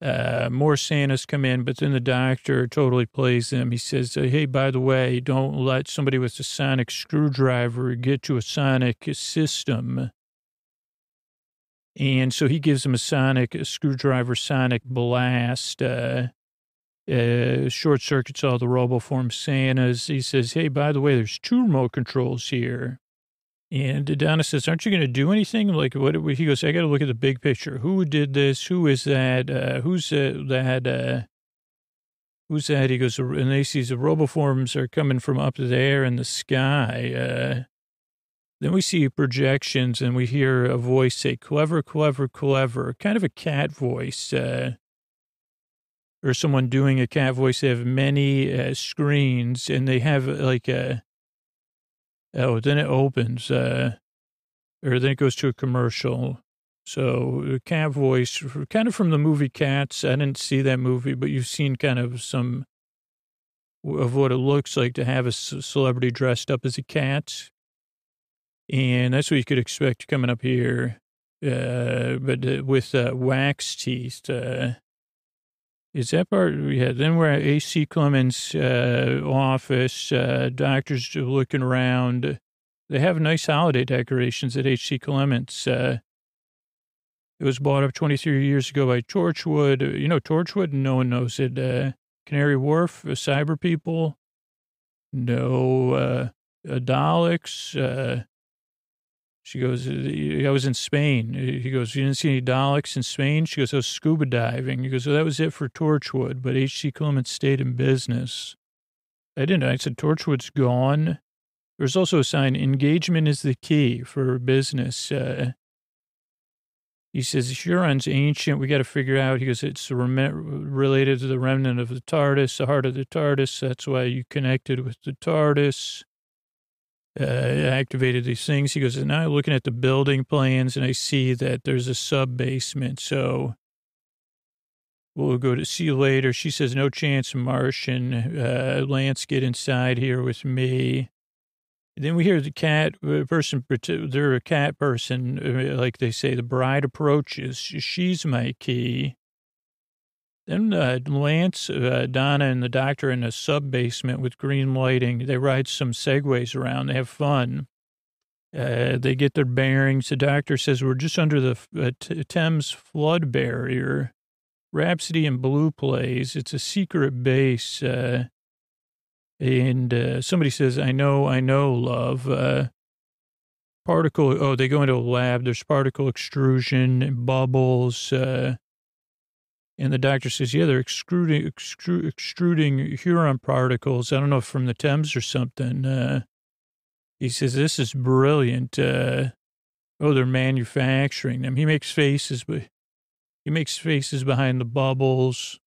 More Santas come in, but then the doctor totally plays them. He says, hey, by the way, don't let somebody with a sonic screwdriver get to a sonic system. And so he gives them a screwdriver sonic blast. Short circuits all the RoboForm Santas. He says, hey, by the way, there's 2 remote controls here. And Donna says, aren't you going to do anything? Like, what? He goes, I got to look at the big picture. Who did this? Who is that? Who's that? Who's that? He goes, and they see the RoboForms are coming from up there in the sky. Then we see projections and we hear a voice say, clever, clever, clever, kind of a cat voice. Or someone doing a cat voice. They have many screens, and they have then it opens, or then it goes to a commercial. So the cat voice, kind of from the movie Cats. I didn't see that movie, but you've seen kind of some of what it looks like to have a celebrity dressed up as a cat. And that's what you could expect coming up here, but with wax teeth. Is that part? Yeah. Then we're at H.C. Clements' office. Doctors are looking around. They have nice holiday decorations at H.C. Clements. It was bought up 23 years ago by Torchwood. You know Torchwood? No one knows it. Canary Wharf, Cyber People. No, Daleks. She goes, I was in Spain. He goes, you didn't see any Daleks in Spain? She goes, I was scuba diving. He goes, well, that was it for Torchwood, but H.C. Clements stayed in business. I didn't. I said, Torchwood's gone. There's also a sign, engagement is the key for business. He says, Huron's ancient. We got to figure out. He goes, it's related to the remnant of the TARDIS, the heart of the TARDIS. That's why you connected with the TARDIS. Activated these things. He goes, and now I'm looking at the building plans and I see that there's a sub-basement. So we'll go to see you later. She says, no chance, Martian. Lance, get inside here with me. Then we hear the cat person, they're a cat person, like they say, the bride approaches. She's my key. Then Lance, Donna, and the doctor in a sub-basement with green lighting. They ride some segways around. They have fun. They get their bearings. The doctor says, we're just under the Thames flood barrier. Rhapsody in Blue plays. It's a secret base. And somebody says, I know, love. They go into a lab. There's particle extrusion and bubbles. And the doctor says, yeah, they're extruding Huron particles. I don't know if from the Thames or something. He says, this is brilliant. They're manufacturing them. He makes faces behind the bubbles.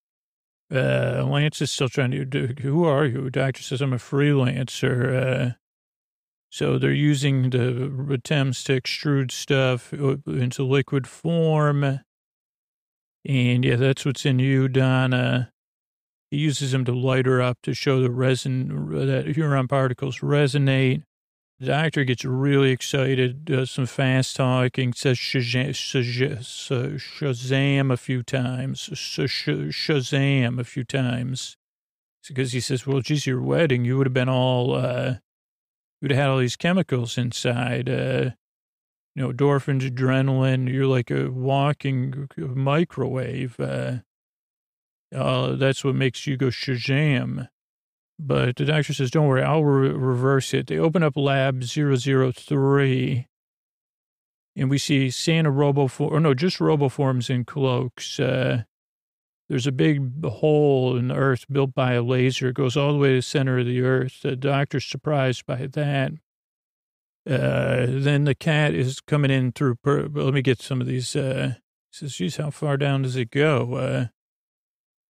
Lance is still trying to do, who are you? Doctor says, I'm a freelancer. So they're using the Thames to extrude stuff into liquid form. And yeah, that's what's in you, Donna. He uses them to light her up to show the resin, that Huron particles resonate. The doctor gets really excited, does some fast talking, says Shazam a few times. Shazam a few times. Because he says, well, geez, your wedding, you would have been all, you'd have had all these chemicals inside. Endorphins, adrenaline, you're like a walking microwave. That's what makes you go Shazam. But the doctor says, don't worry, I'll reverse it. They open up lab 003, and we see Santa just roboforms in cloaks. There's a big hole in the earth built by a laser. It goes all the way to the center of the earth. The doctor's surprised by that. Then the cat is coming in through, let me get some of these, he says, geez, how far down does it go?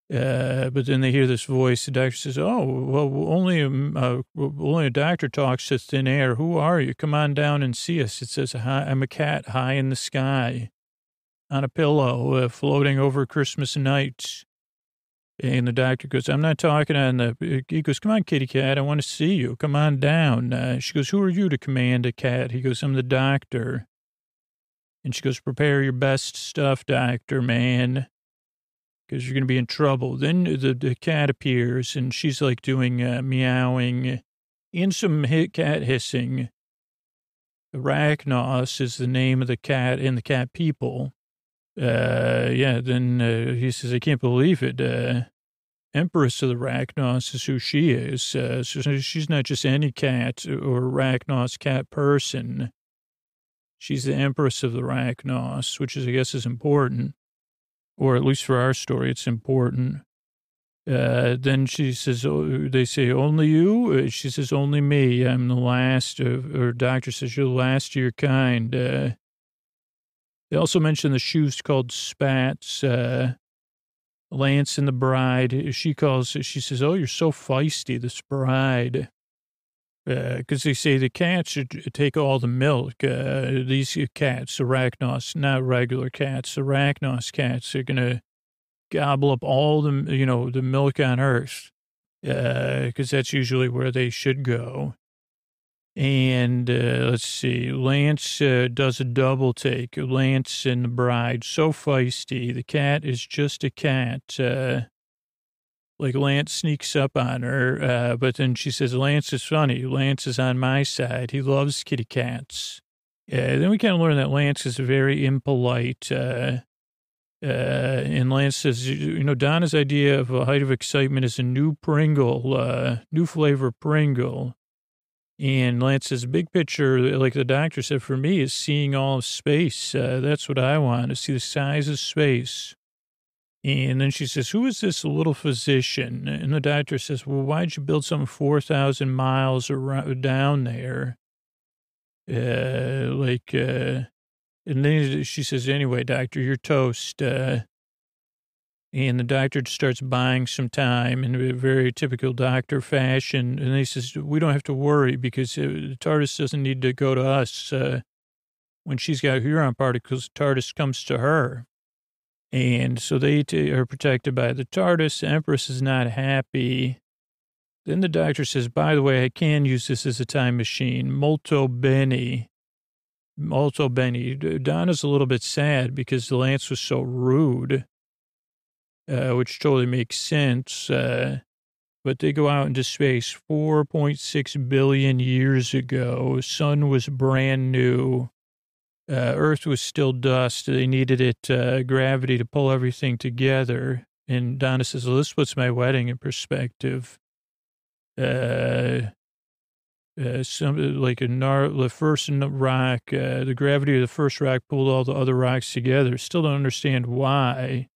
But then they hear this voice. The doctor says, oh, well, only a doctor talks to thin air. Who are you? Come on down and see us. It says, hi, I'm a cat high in the sky on a pillow, floating over Christmas night. And the doctor goes, I'm not talking he goes, come on, kitty cat, I want to see you. Come on down. She goes, who are you to command a cat? He goes, I'm the doctor. And she goes, prepare your best stuff, doctor, man, because you're going to be in trouble. Then the cat appears, and she's like doing meowing in some cat hissing. Arachnos is the name of the cat and the cat people. Then he says, I can't believe it. Empress of the Arachnos is who she is. So she's not just any cat or Arachnos cat person. She's the Empress of the Arachnos, which is, I guess, is important. Or at least for our story, it's important. Then she says, they say, only you? She says, only me. I'm the last. Or doctor says, you're the last of your kind. They also mention the shoes called Spats. Lance and the bride, she says, oh, you're so feisty, this bride. Because they say the cats should take all the milk. These cats, Arachnos, not regular cats, Arachnos cats are going to gobble up all the, the milk on Earth. Because that's usually where they should go. And let's see, Lance does a double take. Lance and the bride, so feisty. The cat is just a cat. Like Lance sneaks up on her, but then she says, Lance is funny. Lance is on my side. He loves kitty cats. Then we kind of learn that Lance is very impolite. And Lance says, Donna's idea of a height of excitement is a new Pringle, new flavor Pringle. And Lance says, big picture, like the doctor said, for me, is seeing all of space. That's what I want, to see the size of space. And then she says, who is this little physician? And the doctor says, well, why'd you build something 4,000 miles around, down there? And then she says, anyway, doctor, you're toast. And the doctor starts buying some time in a very typical doctor fashion. And he says, we don't have to worry because the TARDIS doesn't need to go to us. When she's got Huron particles, TARDIS comes to her. And so they are protected by the TARDIS. The Empress is not happy. Then the doctor says, by the way, I can use this as a time machine. Molto bene. Molto bene. Donna's a little bit sad because Lance was so rude, which totally makes sense. But they go out into space 4.6 billion years ago. Sun was brand new. Earth was still dust. They needed gravity to pull everything together. And Donna says, well, this puts my wedding in perspective. The first rock, the gravity of the first rock pulled all the other rocks together. Still don't understand why.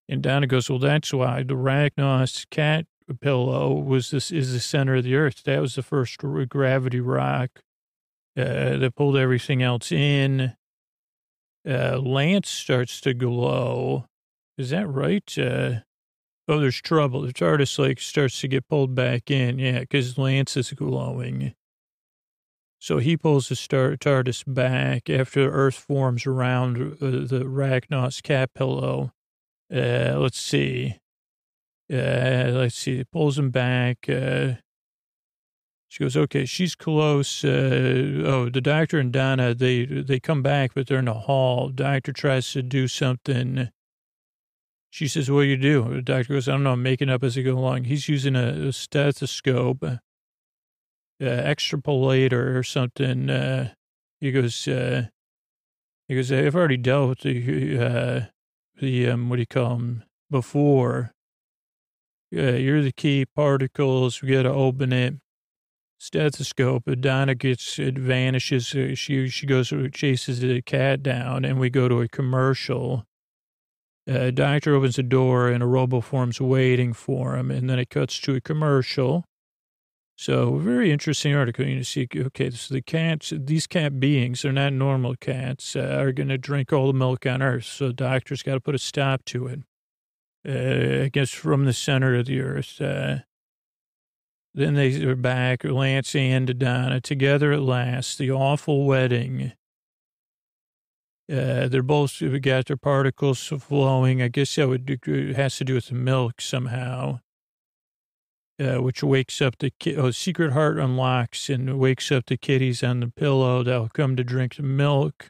And Donna goes, well, that's why the Ragnos cat pillow is the center of the earth. That was the first gravity rock that pulled everything else in. Lance starts to glow. Is that right? Oh, there's trouble. The TARDIS, starts to get pulled back in. Yeah, because Lance is glowing. So he pulls the TARDIS back after Earth forms around the Ragnos cat pillow. Let's see. It pulls him back. She goes, okay, she's close. The doctor and Donna, they come back, but they're in a hall. Doctor tries to do something. She says, what do you do? The doctor goes, I don't know, I'm making up as I go along. He's using a stethoscope, extrapolator or something. He goes, I've already dealt with the what do you call them, before. You're the key particles. We got to open it. Stethoscope. Donna it vanishes. She goes, chases the cat down, and we go to a commercial. Doctor opens the door and a roboform's waiting for him, and then it cuts to a commercial. So, very interesting article. You see, okay, so the cats, these cat beings, they're not normal cats, are going to drink all the milk on Earth. So, the doctor's got to put a stop to it. I guess from the center of the Earth. Then they are back, Lance and Donna, together at last. The awful wedding. They're both got their particles flowing. I guess it has to do with the milk somehow, which wakes up the secret heart unlocks and wakes up the kitties on the pillow that'll come to drink the milk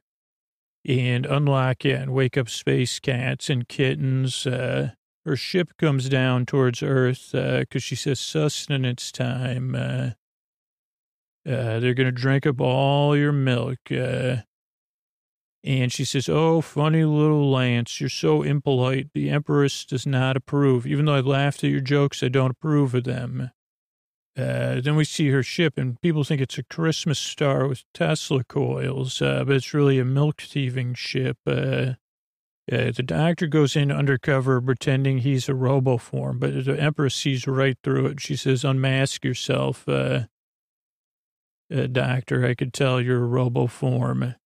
and unlock it and wake up space cats and kittens. Her ship comes down towards Earth because she says sustenance time. They're going to drink up all your milk. And she says, oh, funny little Lance, you're so impolite. The Empress does not approve. Even though I laughed at your jokes, I don't approve of them. Then we see her ship, and people think it's a Christmas star with Tesla coils, but it's really a milk-thieving ship. The doctor goes in undercover pretending he's a roboform, but the Empress sees right through it. She says, unmask yourself, doctor. I could tell you're a roboform.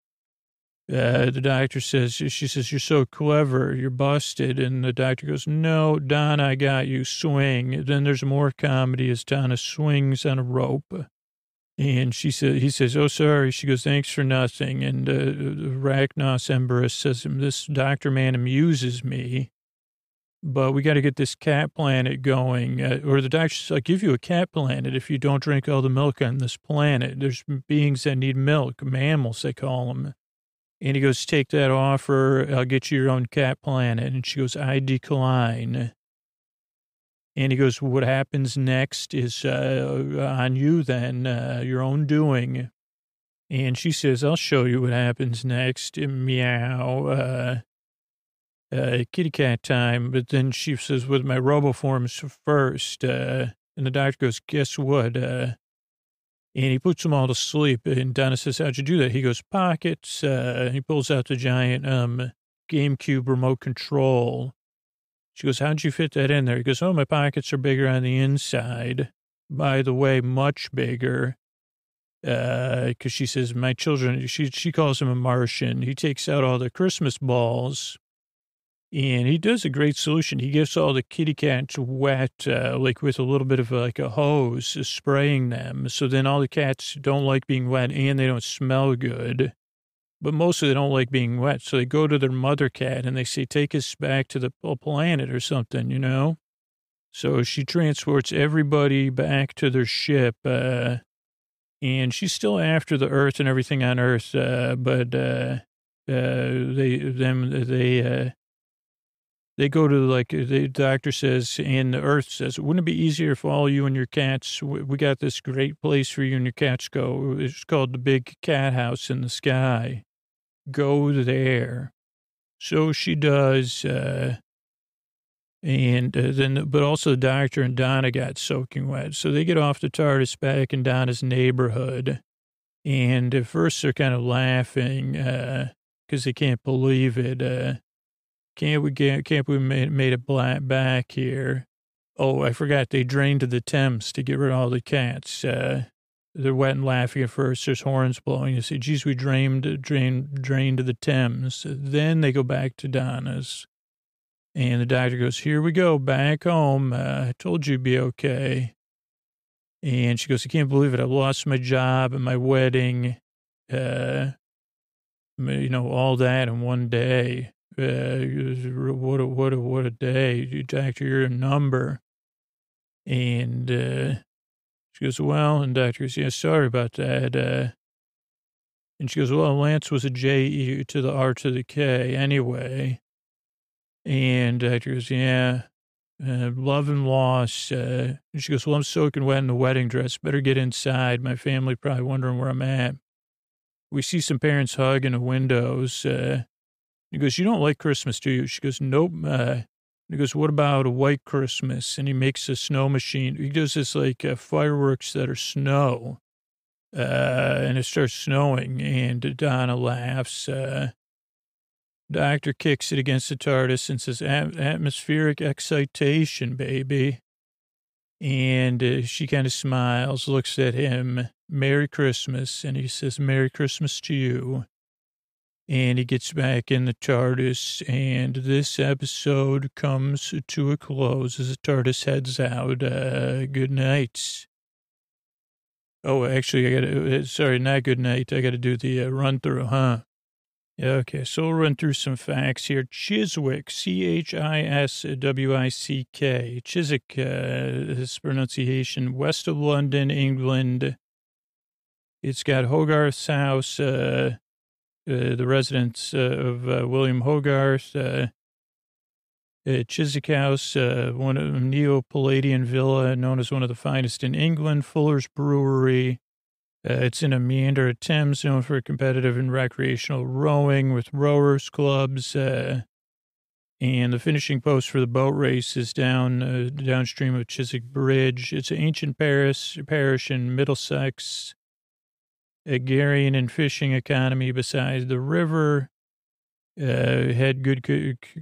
The doctor says, she says, you're so clever, you're busted. And the doctor goes, no, Donna, I got you, swing. Then there's more comedy as Donna swings on a rope. And he says, oh, sorry. She goes, thanks for nothing. And Ragnos Empress says, this doctor man amuses me, but we got to get this cat planet going. Or the doctor says, I'll give you a cat planet if you don't drink all the milk on this planet. There's beings that need milk, mammals, they call them. And he goes, take that offer. I'll get you your own cat planet. And she goes, I decline. And he goes, what happens next is on you then, your own doing. And she says, I'll show you what happens next. Meow. Kitty cat time. But then she says, with my roboforms first. And the doctor goes, guess what? And he puts them all to sleep. And Donna says, how'd you do that? He goes, pockets. He pulls out the giant GameCube remote control. She goes, how'd you fit that in there? He goes, oh, my pockets are bigger on the inside. By the way, much bigger. Because she says, my children, she calls him a Martian. He takes out all the Christmas balls. And he does a great solution. He gives all the kitty cats wet, with a little bit of a hose, spraying them. So then all the cats don't like being wet and they don't smell good. But mostly they don't like being wet. So they go to their mother cat and they say, take us back to the planet or something, you know? So she transports everybody back to their ship, and she's still after the Earth and everything on Earth, but they go to, like, the doctor says, and the Earth says, wouldn't it be easier if all you and your cats, we got this great place for you and your cats go. It's called the Big Cat House in the Sky. Go there. So she does, but also the doctor and Donna got soaking wet. So they get off the TARDIS back in Donna's neighborhood. And at first they're kind of laughing, because they can't believe it. Can't we made it back here? Oh, I forgot. They drained to the Thames to get rid of all the cats. They're wet and laughing at first. There's horns blowing. You say, geez, we drained to the Thames. Then they go back to Donna's. And the doctor goes, here we go, back home. I told you it'd be okay. And she goes, I can't believe it. I lost my job and my wedding. All that in one day. What a day. Doctor, you're a number. And she goes, well, and doctor goes, yeah, sorry about that. And she goes, well, Lance was a J to the R to the K anyway. And doctor goes, yeah, love and loss. And she goes, well, I'm soaking wet in the wedding dress. Better get inside. My family probably wondering where I'm at. We see some parents hug in the windows. He goes, you don't like Christmas, do you? She goes, nope. He goes, what about a white Christmas? And he makes a snow machine. He does this like fireworks that are snow. And it starts snowing. And Donna laughs. Doctor kicks it against the TARDIS and says, atmospheric excitation, baby. And she kind of smiles, looks at him, Merry Christmas. And he says, Merry Christmas to you. And he gets back in the TARDIS, and this episode comes to a close as the TARDIS heads out. Good night. Oh, actually, sorry, not good night. I got to do the run through, huh? Okay, so we'll run through some facts here. Chiswick, Chiswick. Chiswick, this pronunciation, west of London, England. It's got Hogarth's house, the residence of William Hogarth, Chiswick House, one of Neo-Palladian villa, known as one of the finest in England, Fuller's Brewery. It's in a meander of Thames, known for competitive and recreational rowing with rowers clubs. And the finishing post for the boat race is downstream of Chiswick Bridge. It's an ancient parish in Middlesex, agrarian and fishing economy beside the river. Had good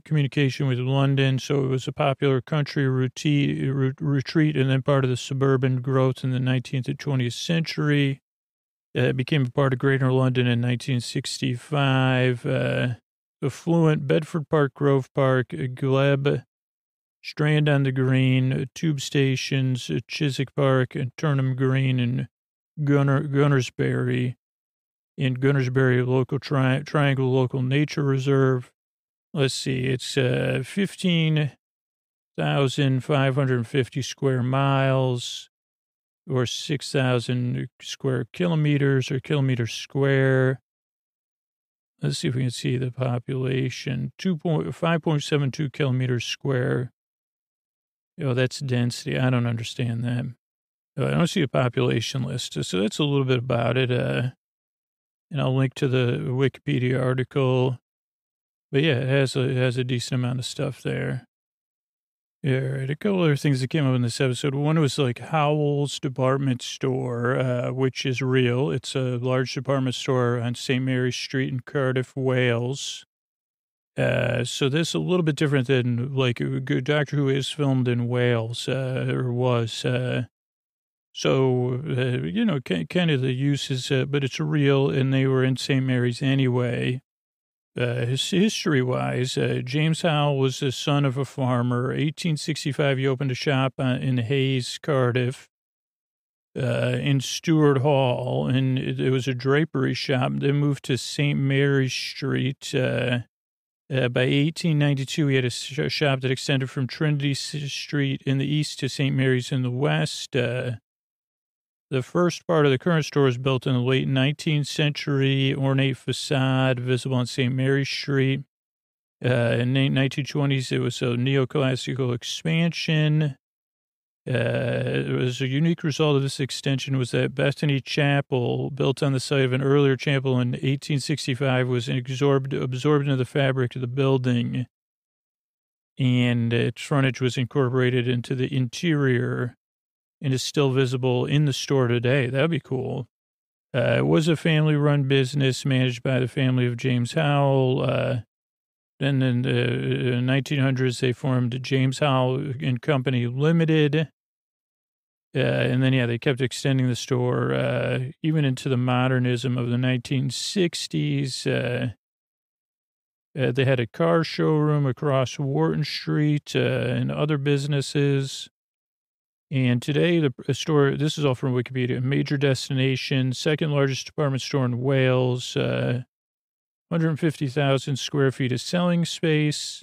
communication with London, so it was a popular country retreat and then part of the suburban growth in the 19th and 20th century. It became a part of Greater London in 1965. Affluent Bedford Park, Grove Park, Glebe, Strand on the Green, tube stations, Chiswick Park, and Turnham Green, and Gunnersbury. In Gunnersbury, local Triangle Local Nature Reserve. Let's see, it's 15,550 square miles, or 6,000 square kilometers, or kilometers square. Let's see if we can see the population. 5.72 kilometers square. Oh, that's density. I don't understand that. I don't see a population list. So that's a little bit about it. And I'll link to the Wikipedia article. But yeah, it has a decent amount of stuff there. Yeah, right. A couple other things that came up in this episode. One was like Howell's Department Store, which is real. It's a large department store on St. Mary's Street in Cardiff, Wales. So this is a little bit different than like Doctor Who is filmed in Wales, or was. So, kind of the uses, but it's real, and they were in St. Mary's anyway. History-wise, James Howell was the son of a farmer. 1865, he opened a shop in Hayes, Cardiff, in Stewart Hall, and it was a drapery shop. They moved to St. Mary's Street, By 1892, he had a shop that extended from Trinity Street in the east to St. Mary's in the west. The first part of the current store was built in the late 19th century, ornate facade visible on St. Mary's Street. In the 1920s, it was a neoclassical expansion. It was a unique result of this extension was that Bethany Chapel, built on the site of an earlier chapel in 1865, was absorbed into the fabric of the building, and its frontage was incorporated into the interior and is still visible in the store today. That'd be cool. It was a family-run business managed by the family of James Howell. Then in the 1900s, they formed James Howell and Company Limited. And then, they kept extending the store even into the modernism of the 1960s. They had a car showroom across Wharton Street and other businesses. And today, the store, this is all from Wikipedia, major destination, second largest department store in Wales, 150,000 square feet of selling space.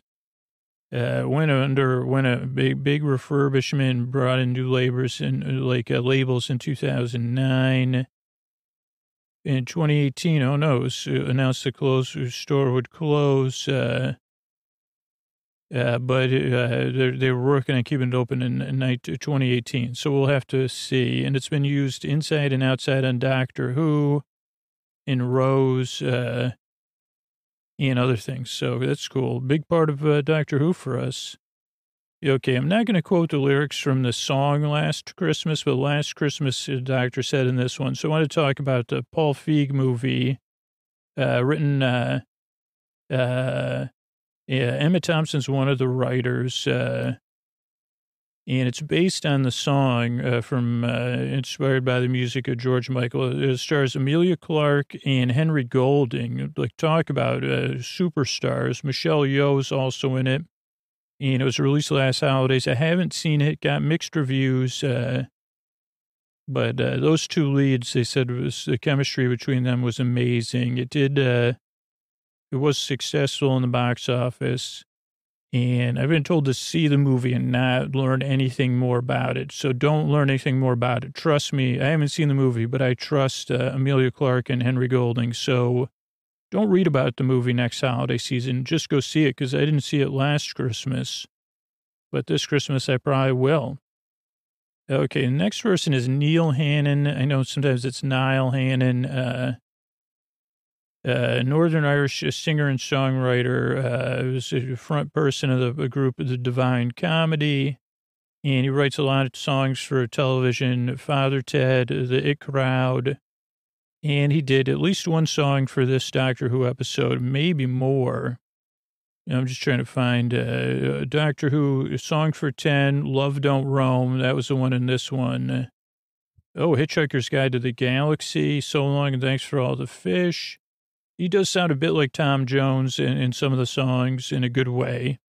Went a big refurbishment, brought in new labors and labels in 2009. In 2018, it was announced the store would close. But they were working on keeping it open in 2018. So we'll have to see. And it's been used inside and outside on Doctor Who, in Rose, and other things. So that's cool. Big part of Doctor Who for us. Okay, I'm not going to quote the lyrics from the song Last Christmas, but Last Christmas, the Doctor said in this one. So I want to talk about the Paul Feig movie, written, Emma Thompson's one of the writers, and it's based on the song inspired by the music of George Michael. It stars Emilia Clarke and Henry Golding. Talk about superstars. Michelle Yeoh's also in it. And it was released last holidays. I haven't seen it. Got mixed reviews. But those two leads, they said the chemistry between them was amazing. It was successful in the box office. And I've been told to see the movie and not learn anything more about it. So don't learn anything more about it. Trust me, I haven't seen the movie, but I trust Emilia Clarke and Henry Golding. So don't read about the movie next holiday season. Just go see it, because I didn't see it last Christmas. But this Christmas, I probably will. Okay, the next person is Neil Hannon. I know sometimes it's Niall Hannon. Northern Irish singer and songwriter, was a front person of the group The Divine Comedy, and he writes a lot of songs for television, Father Ted, The It Crowd, and he did at least one song for this Doctor Who episode, maybe more. I'm just trying to find Doctor Who, Song for 10, Love Don't Roam, that was the one in this one. Hitchhiker's Guide to the Galaxy, So Long and Thanks for All the Fish. He does sound a bit like Tom Jones in some of the songs in a good way.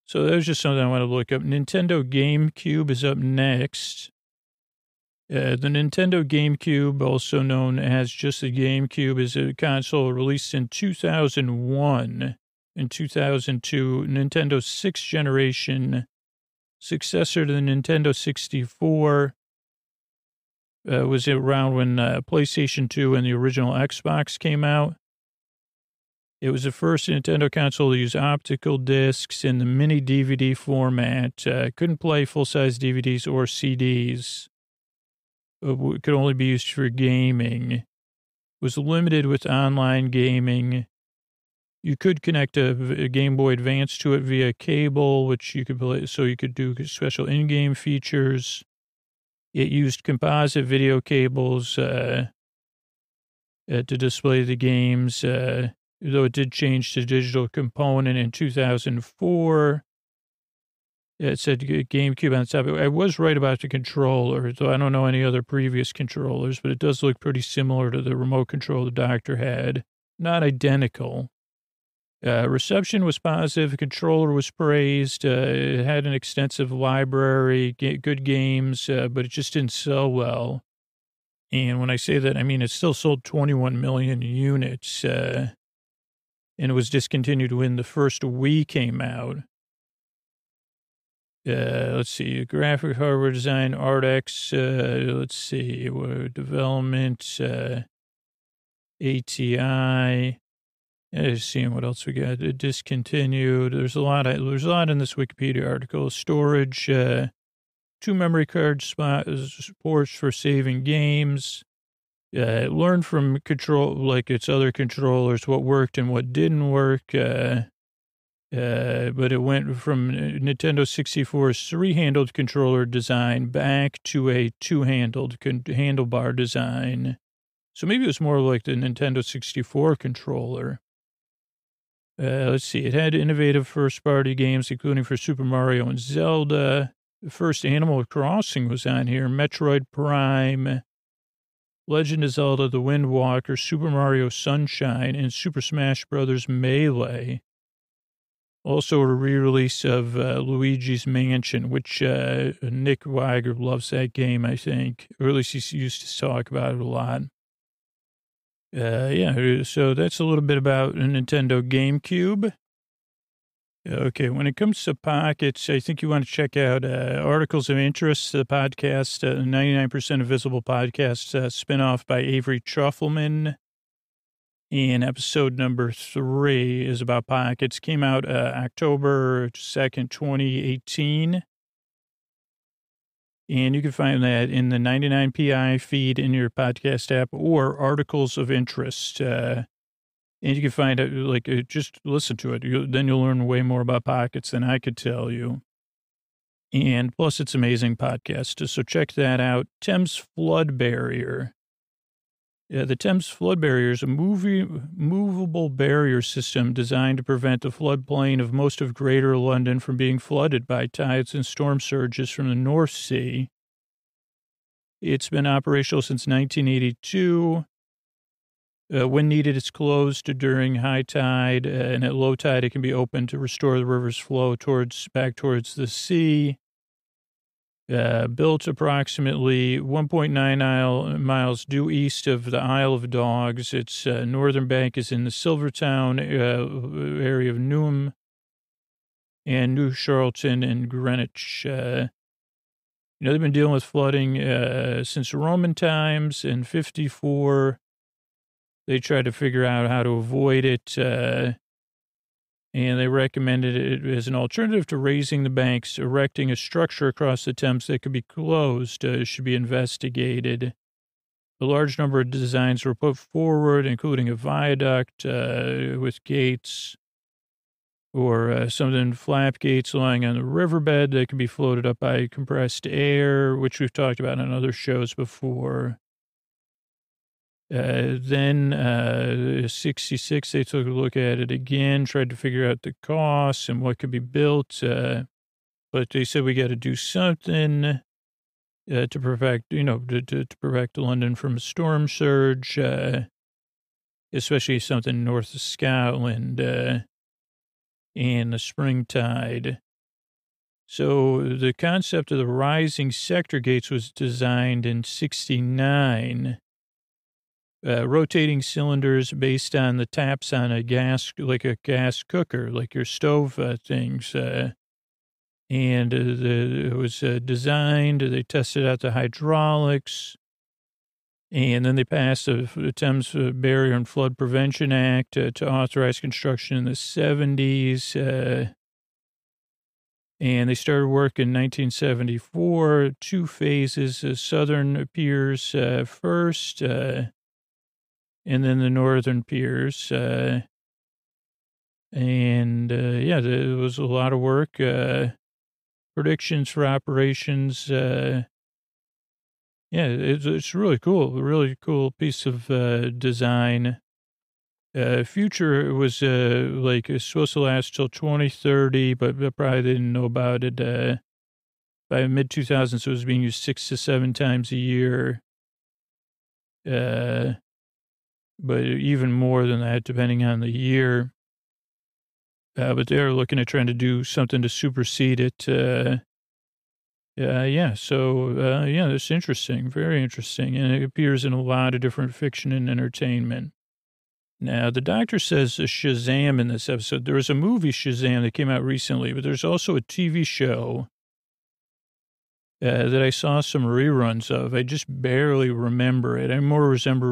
So that was just something I want to look up. Nintendo GameCube is up next. The Nintendo GameCube, also known as just the GameCube, is a console released in 2001 and 2002. Nintendo's sixth generation successor to the Nintendo 64. Was around when PlayStation 2 and the original Xbox came out. It was the first Nintendo console to use optical discs in the mini DVD format. Couldn't play full-size DVDs or CDs. It could only be used for gaming. Was limited with online gaming. You could connect a Game Boy Advance to it via cable, which you could play, so you could do special in-game features. It used composite video cables to display the games, though it did change to digital component in 2004. It said GameCube on top. I was right about the controller, though I don't know any other previous controllers, but it does look pretty similar to the remote control the Doctor had. Not identical. Reception was positive. The controller was praised. It had an extensive library, good games, but it just didn't sell well. And when I say that, I mean it still sold 21 million units. and it was discontinued when the first Wii came out. Let's see, graphic hardware design, ArtX, let's see, development, ATI. Just seeing what else we got. Discontinued. There's a lot in this Wikipedia article. Storage, 2 memory card ports for saving games. Learn from its other controllers, what worked and what didn't work. But it went from Nintendo 64's 3-handled controller design back to a 2-handled handlebar design. So maybe it was more like the Nintendo 64 controller. Let's see. It had innovative first-party games, including for Super Mario and Zelda. The first Animal Crossing was on here. Metroid Prime, Legend of Zelda, The Wind Walker, Super Mario Sunshine, and Super Smash Bros. Melee. Also a re-release of Luigi's Mansion, which Nick Weiger loves that game, I think. Or at least he used to talk about it a lot. So that's a little bit about a Nintendo GameCube. Okay, when it comes to pockets, I think you want to check out Articles of Interest, the podcast, 99% Invisible podcast, spinoff by Avery Trufelman. And episode number 3 is about pockets. Came out October 2nd, 2018. And you can find that in the 99PI feed in your podcast app or Articles of Interest. And you can find it, just listen to it. Then you'll learn way more about pockets than I could tell you. And plus, it's an amazing podcast. So check that out. Thames Flood Barrier. Yeah, the Thames Flood Barrier is a movable barrier system designed to prevent the floodplain of most of Greater London from being flooded by tides and storm surges from the North Sea. It's been operational since 1982. When needed, it's closed during high tide, and at low tide, it can be opened to restore the river's flow back towards the sea. Built approximately 1.9 miles due east of the Isle of Dogs. Its northern bank is in the Silvertown area of Newham and New Charlton and Greenwich. They've been dealing with flooding since Roman times. In 54, they tried to figure out how to avoid it. And they recommended it as an alternative to raising the banks. Erecting a structure across the Thames that could be closed should be investigated. A large number of designs were put forward, including a viaduct with gates or something, flap gates lying on the riverbed that could be floated up by compressed air, which we've talked about on other shows before. Then 66, they took a look at it again, tried to figure out the costs and what could be built. But they said we got to do something to protect, to protect London from a storm surge, especially something north of Scotland and the spring tide. So the concept of the rising sector gates was designed in 69. Rotating cylinders based on the taps on a gas, like a gas cooker, like your stove things. And it was designed, they tested out the hydraulics, and then they passed the Thames Barrier and Flood Prevention Act to authorize construction in the 70s. And they started work in 1974, 2 phases, Southern Piers first, and then the Northern Piers. There was a lot of work. Predictions for operations. It's really cool. A really cool piece of design. Future was supposed to last till 2030, but probably didn't know about it. By mid-2000s, it was being used 6 to 7 times a year. But even more than that, depending on the year. But they're looking at trying to do something to supersede it. It's interesting, very interesting. And it appears in a lot of different fiction and entertainment. Now, the doctor says Shazam in this episode. There was a movie Shazam that came out recently, but there's also a TV show that I saw some reruns of. I just barely remember it. I more resemble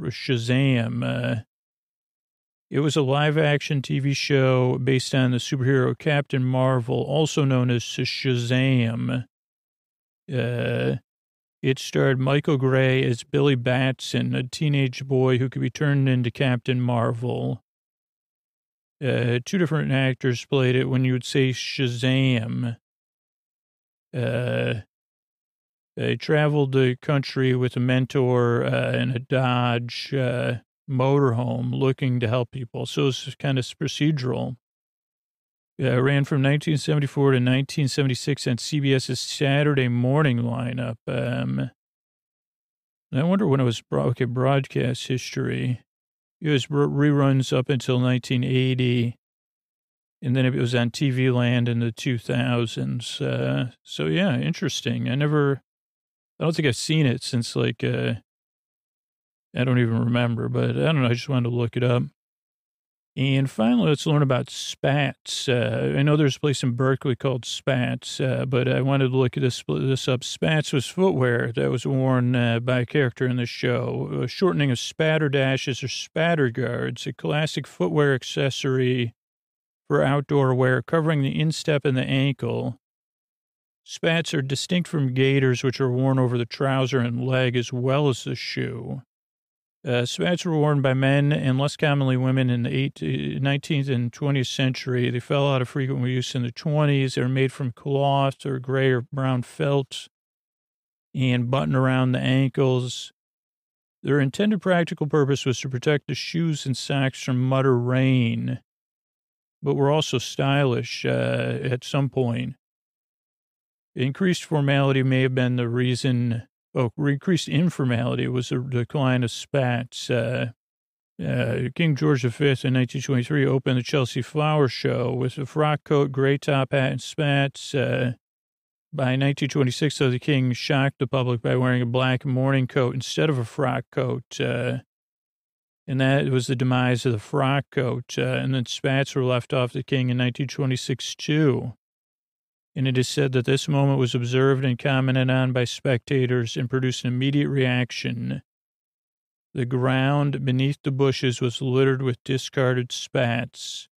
Shazam. It was a live-action TV show based on the superhero Captain Marvel, also known as Shazam. It starred Michael Gray as Billy Batson, a teenage boy who could be turned into Captain Marvel. Two different actors played it. When you would say Shazam, I traveled the country with a mentor in a Dodge motorhome looking to help people. So it's kind of procedural. Ran from 1974 to 1976 on CBS's Saturday morning lineup. And I wonder when it was broadcast history. It was reruns up until 1980, and then it was on TV Land in the 2000s. So yeah, interesting. I don't think I've seen it since I don't even remember, but I don't know. I just wanted to look it up. And finally, let's learn about Spats. I know there's a place in Berkeley called Spats, but I wanted to look at this up. Spats was footwear that was worn by a character in the show. A shortening of spatter dashes or spatter guards, a classic footwear accessory for outdoor wear, covering the instep and the ankle. Spats are distinct from gaiters, which are worn over the trouser and leg as well as the shoe. Spats were worn by men and less commonly women in the 19th and 20th century. They fell out of frequent use in the 20s. They were made from cloth or gray or brown felt and buttoned around the ankles. Their intended practical purpose was to protect the shoes and socks from mud or rain, but were also stylish at some point. Increased formality may have been the reason. Increased informality was a decline of Spats. King George V in 1923 opened the Chelsea Flower Show with a frock coat, gray top hat, and Spats. By 1926, though, the king shocked the public by wearing a black morning coat instead of a frock coat. And that was the demise of the frock coat. And then Spats were left off the king in 1926, too. And it is said that this moment was observed and commented on by spectators and produced an immediate reaction. The ground beneath the bushes was littered with discarded Spats.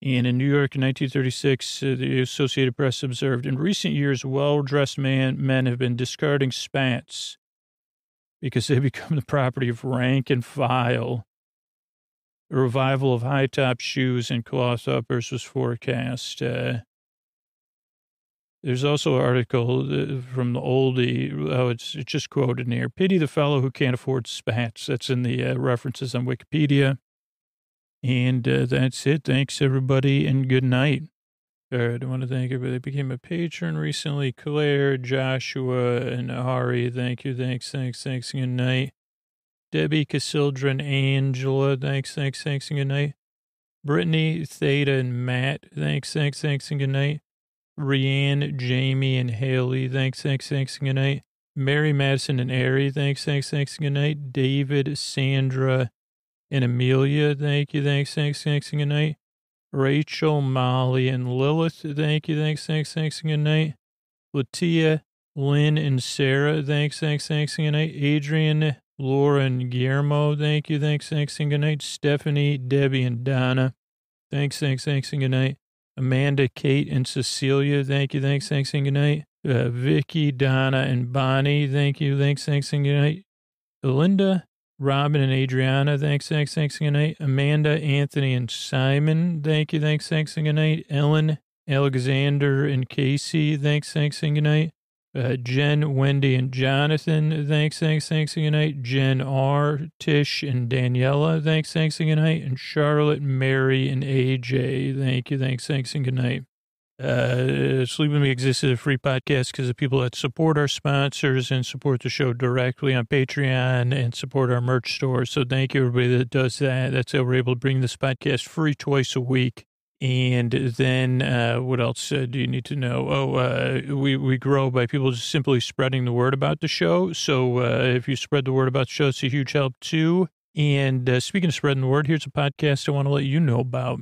And in New York in 1936, the Associated Press observed, in recent years, well-dressed men have been discarding Spats because they become the property of rank and file. A revival of high-top shoes and cloth uppers was forecast. There's also an article from the oldie. It's just quoted in here. Pity the fellow who can't afford Spats. That's in the references on Wikipedia. And that's it. Thanks, everybody, and good night. I want to thank everybody that became a patron recently. Claire, Joshua, and Ari. Thank you. Thanks, and good night. Debbie, Cassandra, and Angela. Thanks, and good night. Brittany, Theta, and Matt. Thanks, and good night. Rianne, Jamie, and Haley, thanks, and good night. Mary, Madison, and Ari, thanks, and good night. David, Sandra, and Amelia, thank you, thanks, and good night. Rachel, Molly, and Lilith, thank you, thanks, good night. Latia, Lynn, and Sarah, thanks, good night. Adrian, Laura, and Guillermo, thank you, thanks, good night. Stephanie, Debbie, and Donna, thanks, good night. Amanda, Kate, and Cecilia, thank you, thanks, and good night. Vicky, Donna, and Bonnie, thank you, thanks, and good night. Linda, Robin, and Adriana, thanks, and good night. Amanda, Anthony, and Simon, thank you, thanks, and good night. Ellen, Alexander, and Casey, thanks, and good night. Jen, Wendy, and Jonathan, thanks, and good night. Jen R., Tish, and Daniela, thanks, and good night. And Charlotte, Mary, and AJ, thank you, thanks, and good night. Sleep With Me exists as a free podcast because of people that support our sponsors and support the show directly on Patreon and support our merch store. So thank you, everybody that does that. That's how we're able to bring this podcast free twice a week. And then what else do you need to know? We grow by people just simply spreading the word about the show. So if you spread the word about the show, it's a huge help, too. And speaking of spreading the word, here's a podcast I want to let you know about.